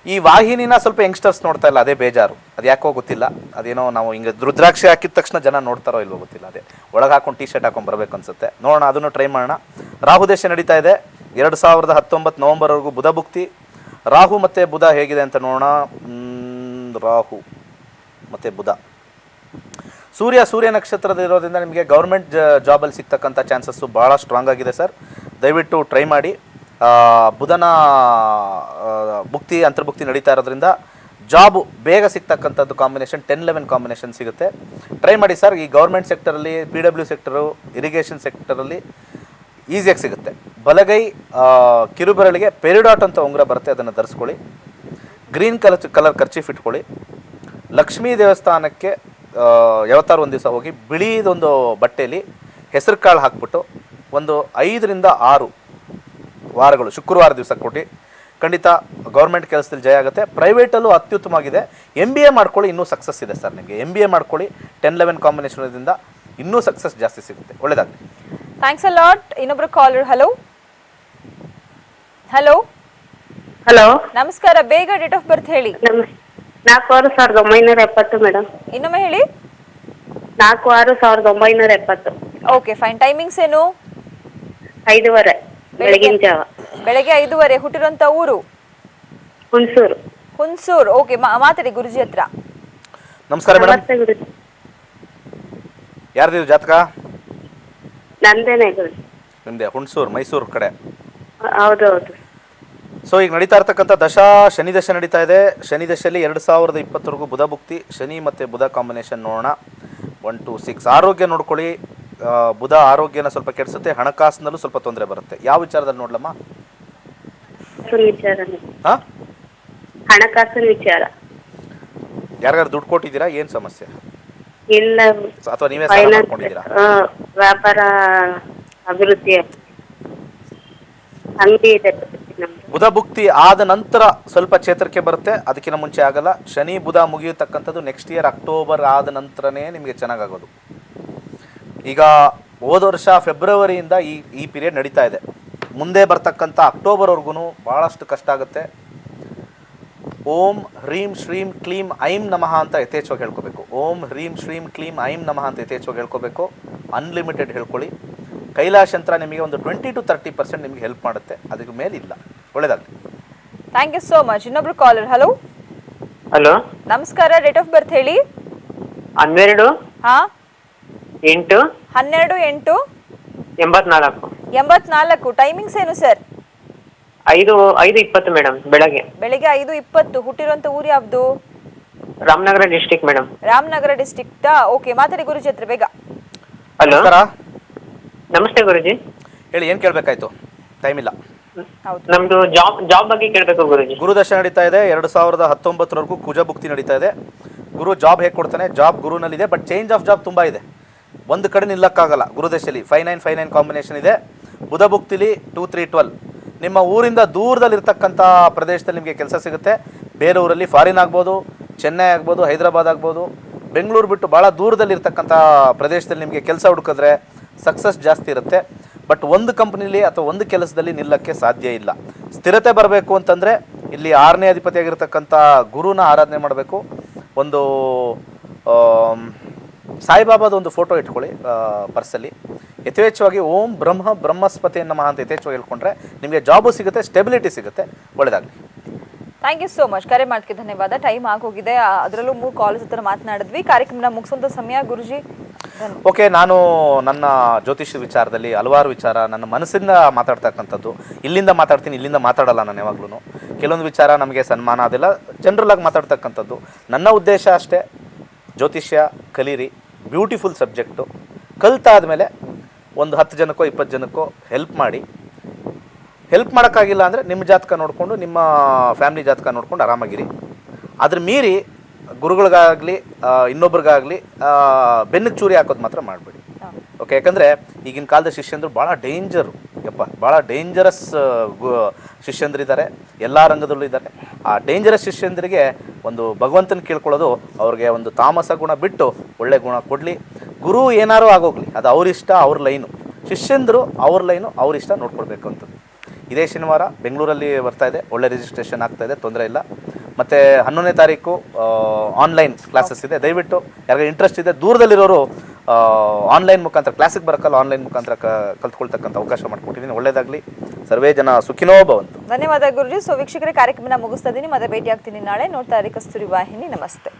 ಈ ವಾಹಿನಿನ ಸ್ವಲ್ಪ ಯಂಗ್ಸ್ಟರ್ಸ್ ನೋಡ್ತಾ ಇಲ್ಲ, ಅದೇ ಬೇಜಾರು. ಅದು ಯಾಕೋ ಗೊತ್ತಿಲ್ಲ. ಅದೇನೋ ನಾವು ಹಿಂಗೆ ರುದ್ರಾಕ್ಷಿ ಹಾಕಿದ ತಕ್ಷಣ ಜನ ನೋಡ್ತಾರೋ ಇಲ್ವೋ ಗೊತ್ತಿಲ್ಲ. ಅದೇ ಒಳಗೆ ಹಾಕೊಂಡು ಟೀ ಶರ್ಟ್ ಹಾಕೊಂಡು ಬರಬೇಕು ಅನ್ಸುತ್ತೆ. ನೋಡೋಣ, ಅದನ್ನು ಟ್ರೈ ಮಾಡೋಣ. ರಾಹುದೇಶ ನಡೀತಾ ಇದೆ 2019 ನವಂಬರ್ವರೆಗೂ. ಬುಧ ಭುಕ್ತಿ. ರಾಹು ಮತ್ತು ಬುಧ ಹೇಗಿದೆ ಅಂತ ನೋಡೋಣ. ರಾಹು ಮತ್ತು ಬುಧ. ಸೂರ್ಯ ನಕ್ಷತ್ರದಲ್ಲಿರೋದ್ರಿಂದ ನಿಮಗೆ ಗೌರ್ಮೆಂಟ್ ಜಾಬಲ್ಲಿ ಸಿಗ್ತಕ್ಕಂಥ ಚಾನ್ಸಸ್ಸು ಭಾಳ ಸ್ಟ್ರಾಂಗ್ ಆಗಿದೆ ಸರ್. ದಯವಿಟ್ಟು ಟ್ರೈ ಮಾಡಿ. ಬುಧನ ಭುಕ್ತಿ ಅಂತರ್ಭುಕ್ತಿ ನಡೀತಾ ಇರೋದ್ರಿಂದ ಜಾಬು ಬೇಗ ಸಿಗ್ತಕ್ಕಂಥದ್ದು ಕಾಂಬಿನೇಷನ್ 10-11 ಕಾಂಬಿನೇಷನ್ ಸಿಗುತ್ತೆ. ಟ್ರೈ ಮಾಡಿ ಸರ್. ಈ ಗೌರ್ಮೆಂಟ್ ಸೆಕ್ಟರಲ್ಲಿ, PW ಸೆಕ್ಟರು, ಇರಿಗೇಷನ್ ಸೆಕ್ಟರಲ್ಲಿ ಈಸಿಯಾಗಿ ಸಿಗುತ್ತೆ. ಬಲಗೈ ಕಿರುಬೆರಳಿಗೆ ಪೆರಿಡಾಟ್ ಅಂತ ಉಂಗುರ ಬರುತ್ತೆ, ಅದನ್ನು ಧರಿಸ್ಕೊಳ್ಳಿ. ಗ್ರೀನ್ ಕಲರ್ ಕರ್ಚೀಫ್ ಇಟ್ಕೊಳ್ಳಿ. ಲಕ್ಷ್ಮೀ ದೇವಸ್ಥಾನಕ್ಕೆ ಯಾವತ್ತಾರು ಒಂದು ದಿವಸ ಹೋಗಿ ಬಿಳಿದೊಂದು ಬಟ್ಟೆಯಲ್ಲಿ ಹೆಸರು ಕಾಳು ಹಾಕ್ಬಿಟ್ಟು ಒಂದು 5-6 ವಾರಗಳು ಶುಕ್ರವಾರ ದಿವಸ ಕೊಟ್ಟು ಖಂಡಿತ ಗೌರ್ಮೆಂಟ್ ಕೆಲಸದಲ್ಲಿ ಜಯ ಆಗುತ್ತೆ. ಪ್ರೈವೇಟಲ್ಲೂ ಅತ್ಯುತ್ತಮವಾಗಿದೆ. MBA ಮಾಡ್ಕೊಳ್ಳಿ, ಇನ್ನೂ ಸಕ್ಸಸ್ ಇದೆ ಸರ್ ನಿಮಗೆ. MBA ಮಾಡ್ಕೊಳ್ಳಿ, 10-11 ಕಾಂಬಿನೇಷನ್ದಿಂದ ಇನ್ನೂ ಸಕ್ಸಸ್ ಜಾಸ್ತಿ ಸಿಗುತ್ತೆ. ಒಳ್ಳೆಯದಾಗಲಿ. Thanks a lot. ಇನ್ನೊಬ್ರು ಕಾಲರ್. ಹಲೋ ಹಲೋ ಹಲೋ, ನಮಸ್ಕಾರ. ಬೇಗ ಡೇಟ್ ಆಫ್ ಬರ್ತ್ ಹೇಳಿ. 4/6/1970 ಮೇಡಮ್. ಇನ್ನೊಮ್ಮೆ ಹೇಳಿ. 4/6/1970. Okay fine. ಟೈಮಿಂಗ್ಸ್ ಏನು? 5:30 ಬೆಳಗಿನ ಜಾವ. ಬೆಳಗ್ಗೆ 5:30. ಹುಟ್ಟಿರೋಂಥ ಊರು ಹುಣಸೂರು. ಓಕೆ, ಮಾತಾಡಿ ಗುರುಜಿ ಹತ್ರ. ನಮಸ್ಕಾರ ಮೇಡಮ್. ನಮಸ್ತೆ ಗುರುಜಿ. ಯಾರ್ದು ಜಾತಕ? ನಂದೇನೆ ಗುರುಜಿ. ನಿಮ್ಮದೇ ಹುಣಸೂರು, ಮೈಸೂರು ಕಡೆ. ಹೌದೌದು. ಸೊ ಈಗ ನಡೀತಾ ಇರ್ತಕ್ಕಂಥ ಶನಿ ದಶ ನಡೀತಾ ಇದೆ. ಶನಿ ದಶೆಯಲ್ಲಿ 2020ವರೆಗೂ ಬುಧ ಭುಕ್ತಿ. ಶನಿ ಮತ್ತು ಬುಧ ಕಾಂಬಿನೇಷನ್ ನೋಡೋಣ. 1 to 6. ಆರೋಗ್ಯ ನೋಡ್ಕೊಳ್ಳಿ. ಬುಧ ಆರೋಗ್ಯನ ಸ್ವಲ್ಪ ಕೆಡಿಸುತ್ತೆ. ಹಣಕಾಸಿನಲ್ಲೂ ಸ್ವಲ್ಪ ತೊಂದರೆ ಬರುತ್ತೆ. ಯಾವ ವಿಚಾರದಲ್ಲಿ ನೋಡ್ಲಮ್ಮ? ಹಾಂ, ಹಣಕಾಸಿನ ವಿಚಾರ. ಯಾರ್ಯಾರು ದುಡ್ಡು ಕೊಟ್ಟಿದ್ದೀರಾ? ಏನು ಸಮಸ್ಯೆ? ಇಲ್ಲ, ಅಥವಾ ನೀವೇ ಸಾಲ ಮಾಡ್ಕೊಂಡಿದ್ದೀರಾ? ವ್ಯಾಪಾರ ಅಭಿವೃದ್ಧಿ ಅಂಗಡಿ ಇದೆ ನಮ್ದು. ಬುಧ ಭುಕ್ತಿ ಆದ ನಂತರ ಸ್ವಲ್ಪ ಚೇತರಿಕೆ ಬರುತ್ತೆ, ಅದಕ್ಕಿಂತ ಮುಂಚೆ ಆಗಲ್ಲ. ಶನಿ ಬುಧ ಮುಗಿಯತಕ್ಕಂಥದ್ದು ನೆಕ್ಸ್ಟ್ ಇಯರ್ ಅಕ್ಟೋಬರ್ ಆದ ನಂತರನೇ ನಿಮಗೆ ಚೆನ್ನಾಗಾಗೋದು. ಈಗ ಹೋದ ವರ್ಷ ಫೆಬ್ರವರಿಯಿಂದ ಈ ಪೀರಿಯಡ್ ನಡೀತಾ ಇದೆ. ಮುಂದೆ ಬರ್ತಕ್ಕಂಥ ಅಕ್ಟೋಬರ್ವರೆಗೂ ಭಾಳಷ್ಟು ಕಷ್ಟ ಆಗುತ್ತೆ. ಓಂ ಹ್ರೀಂ ಶ್ರೀಂ ಕ್ಲೀಂ ಐಂ ನಮಃ ಅಂತ ಯಥೇಚ್ಛವಾಗಿ ಹೇಳ್ಕೋಬೇಕು. ಓಂ ಹ್ರೀಂ ಶ್ರೀಂ ಕ್ಲೀಂ ಐಂ ನಮಃ ಅಂತ ಯಥೇಚ್ಛವಾಗಿ ಹೇಳ್ಕೋಬೇಕು. ಅನ್ಲಿಮಿಟೆಡ್ ಹೇಳ್ಕೊಳ್ಳಿ. ಕೈಲಾಶ್ ಯಂತ್ರ ನಿಮಗೆ ಒಂದು 20 to 30% ನಿಮಗೆ ಹೆಲ್ಪ್ ಮಾಡುತ್ತೆ, ಅದಕ್ಕೆ ಮೇಲಿಲ್ಲ. ಒಳ್ಳೆಯದಾಗಲಿ. Thank you so much. ಇನ್ನೊಬ್ರು ಕಾಲರ್. ಹಲೋ ಹಲೋ, ನಮಸ್ಕಾರ, ಡೇಟ್ ಆಫ್ ಬರ್ತ್ ಹೇಳಿ. 12 ಹಾ 8 12 8 84 84. ಟೈಮಿಂಗ್ಸ್ ಏನು ಸರ್? 5:20 ಮೇಡಮ್, ಬೆಳಗ್ಗೆ. ಬೆಳಿಗ್ಗೆ 5:20. ಹುಟ್ಟಿರುವಂತ ಊರು ಯಾವ್ದು? Ramanagara district madam. Ramanagara district. Okay, ಮಾತಾಡಿ ಗುರುಜಿ ಹತ್ರ ಬೇಗ. ಹಲೋ, ನಮಸ್ಕಾರ. ನಮಸ್ತೆ ಗುರುಜಿ. ಹೇಳಿ, ಏನು ಕೇಳಬೇಕಾಯ್ತು? ಟೈಮ್ ಇಲ್ಲ. ಹೌದು. ನಮ್ದು ಜಾಬ್ ಬಗ್ಗೆ ಕೇಳಬೇಕು ಗುರುಜಿ. ಗುರುದಶ ನಡೀತಾ ಇದೆ. 2019ವರೆಗೂ ಕುಜ ಭುಕ್ತಿ ನಡೀತಾ ಇದೆ. ಗುರು ಜಾಬ್ ಹೇಗೆ ಕೊಡ್ತಾನೆ? ಜಾಬ್ ಗುರುನಲ್ಲಿದೆ, ಬಟ್ ಚೇಂಜ್ ಆಫ್ ಜಾಬ್ ತುಂಬ ಇದೆ. ಒಂದು ಕಡೆ ನಿಲ್ಲಕ್ಕಾಗಲ್ಲ. ಗುರುದಶೆಯಲ್ಲಿ 5959 ಕಾಂಬಿನೇಷನ್ ಇದೆ. ಬುಧ ಭುಕ್ತಿಲಿ 2312. ನಿಮ್ಮ ಊರಿಂದ ದೂರದಲ್ಲಿರ್ತಕ್ಕಂಥ ಪ್ರದೇಶದಲ್ಲಿ ನಿಮಗೆ ಕೆಲಸ ಸಿಗುತ್ತೆ. ಬೇರೆ ಊರಲ್ಲಿ ಫಾರಿನ್ ಆಗ್ಬೋದು, ಚೆನ್ನೈ ಆಗ್ಬೋದು, ಹೈದರಾಬಾದ್ ಆಗ್ಬೋದು, ಬೆಂಗಳೂರು ಬಿಟ್ಟು ಭಾಳ ದೂರದಲ್ಲಿರ್ತಕ್ಕಂಥ ಪ್ರದೇಶದಲ್ಲಿ ನಿಮಗೆ ಕೆಲಸ ಹುಡುಕಿದ್ರೆ ಸಕ್ಸಸ್ ಜಾಸ್ತಿ ಇರುತ್ತೆ. ಬಟ್ ಒಂದು ಕಂಪ್ನಿಲಿ ಅಥವಾ ಒಂದು ಕೆಲಸದಲ್ಲಿ ನಿಲ್ಲಕ್ಕೆ ಸಾಧ್ಯ ಇಲ್ಲ. ಸ್ಥಿರತೆ ಬರಬೇಕು ಅಂತಂದರೆ ಇಲ್ಲಿ 6ನೇ ಅಧಿಪತಿಯಾಗಿರ್ತಕ್ಕಂಥ ಗುರುನ ಆರಾಧನೆ ಮಾಡಬೇಕು. ಒಂದು ಸಾಯಿಬಾಬಾದ ಒಂದು ಫೋಟೋ ಇಟ್ಕೊಳ್ಳಿ ಪರ್ಸಲ್ಲಿ. ಯಥೇಚ್ಛವಾಗಿ ಓಂ ಬ್ರಹ್ಮಸ್ಪತಿ ನಮಃ ಅಂತ ಯಥೇಚ್ಛವಾಗಿ ಹೇಳ್ಕೊಂಡ್ರೆ ನಿಮಗೆ ಜಾಬು ಸಿಗುತ್ತೆ, ಸ್ಟೆಬಿಲಿಟಿ ಸಿಗುತ್ತೆ. ಒಳ್ಳೆಯದಾಗಲಿ. Thank you so much. ಕರೆ ಮಾಡೋಕ್ಕೆ ಧನ್ಯವಾದ. ಟೈಮ್ ಆಗೋಗಿದೆ. ಅದರಲ್ಲೂ 3 ಕಾಲ್ಸ್ ಹತ್ರ ಮಾತನಾಡಿದ್ವಿ. ಕಾರ್ಯಕ್ರಮ ಮುಗಿಸುವಂಥ ಸಮಯ ಗುರುಜಿ. ಓಕೆ, ನಾನು ನನ್ನ ಜ್ಯೋತಿಷ್ಯ ವಿಚಾರದಲ್ಲಿ ಹಲವಾರು ವಿಚಾರ ನನ್ನ ಮನಸ್ಸಿಂದ ಮಾತಾಡ್ತಕ್ಕಂಥದ್ದು. ಇಲ್ಲಿಂದ ಮಾತಾಡ್ತೀನಿ, ಇಲ್ಲಿಂದ ಮಾತಾಡಲ್ಲ ನಾನು ಯಾವಾಗ್ಲೂ. ಕೆಲವೊಂದು ವಿಚಾರ ನಮಗೆ ಸನ್ಮಾನ ಅದೆಲ್ಲ ಜನರಲಾಗಿ ಮಾತಾಡ್ತಕ್ಕಂಥದ್ದು. ನನ್ನ ಉದ್ದೇಶ ಅಷ್ಟೇ, ಜ್ಯೋತಿಷ್ಯ ಕಲೀರಿ, ಬ್ಯೂಟಿಫುಲ್ ಸಬ್ಜೆಕ್ಟು. ಕಲ್ತಾದ್ಮೇಲೆ ಒಂದು 10 ಜನಕ್ಕೋ 20 ಜನಕ್ಕೋ ಹೆಲ್ಪ್ ಮಾಡಿ. ಹೆಲ್ಪ್ ಮಾಡೋಕ್ಕಾಗಿಲ್ಲ ಅಂದರೆ ನಿಮ್ಮ ಜಾತಕ ನೋಡಿಕೊಂಡು, ನಿಮ್ಮ ಫ್ಯಾಮಿಲಿ ಜಾತಕ ನೋಡ್ಕೊಂಡು ಆರಾಮಾಗಿರಿ. ಅದ್ರ ಮೀರಿ ಗುರುಗಳಿಗಾಗಲಿ ಇನ್ನೊಬ್ರಿಗಾಗಲಿ ಬೆನ್ನಿಗೆ ಚೂರಿ ಹಾಕೋದು ಮಾತ್ರ ಮಾಡಬೇಡಿ. ಓಕೆ, ಯಾಕಂದರೆ ಈಗಿನ ಕಾಲದ ಶಿಷ್ಯಂದರು ಭಾಳ ಡೇಂಜರು. ಭಾಳ ಡೇಂಜರಸ್ ಶಿಷ್ಯಂದ್ರಿದ್ದಾರೆ, ಎಲ್ಲ ರಂಗದಲ್ಲೂ ಇದ್ದಾರೆ. ಆ ಡೇಂಜರಸ್ ಶಿಷ್ಯಂದ್ರಿಗೆ ಒಂದು ಭಗವಂತನ ಕೇಳ್ಕೊಳ್ಳೋದು, ಅವ್ರಿಗೆ ಒಂದು ತಾಮಸ ಗುಣ ಬಿಟ್ಟು ಒಳ್ಳೆ ಗುಣ ಕೊಡಲಿ. ಗುರು ಏನಾರು ಆಗೋಗಲಿ, ಅದು ಅವರಿಷ್ಟ, ಅವ್ರ ಲೈನು. ಶಿಷ್ಯಂದರು ಅವ್ರ ಲೈನು, ಅವ್ರಿಷ್ಟ ನೋಡ್ಕೊಳ್ಬೇಕು ಅಂತದ್ದು. ಇದೇ ಶನಿವಾರ ಬೆಂಗಳೂರಲ್ಲಿ ಬರ್ತಾ ಇದೆ. ಒಳ್ಳೆ ರಿಜಿಸ್ಟ್ರೇಷನ್ ಆಗ್ತಾ ಇದೆ, ತೊಂದರೆ ಇಲ್ಲ. ಮತ್ತು 11ನೇ ತಾರೀಕು ಆನ್ಲೈನ್ ಕ್ಲಾಸಸ್ ಇದೆ. ದಯವಿಟ್ಟು ಯಾರಿಗೆ ಇಂಟ್ರೆಸ್ಟ್ ಇದೆ, ದೂರದಲ್ಲಿರೋರು ಆನ್ಲೈನ್ ಮುಖಾಂತರ, ಕ್ಲಾಸಿಗೆ ಬರೋಕ್ಕಲ್ಲ, ಆನ್ಲೈನ್ ಮುಖಾಂತರ ಕಲ್ತ್ಕೊಳ್ತಕ್ಕಂಥ ಅವಕಾಶ ಮಾಡಿಕೊಟ್ಟಿದ್ದೀನಿ. ಒಳ್ಳೆಯದಾಗಲಿ. ಸರ್ವೇ ಜನ ಸುಖಿನೋ ಭವಂತು. ಧನ್ಯವಾದ ಗುರುಜಿ. ಸೊ ವೀಕ್ಷಕರೇ, ಕಾರ್ಯಕ್ರಮ ಮುಗಿಸ್ತಾ ಇದ್ದೀನಿ. ಮತ್ತೆ ಭೇಟಿ ಆಗ್ತೀನಿ ನಾಳೆ. ನೋಡ್ತಾ ಇರಿ ಕಸ್ತೂರಿ ವಾಹಿನಿ. ನಮಸ್ತೆ.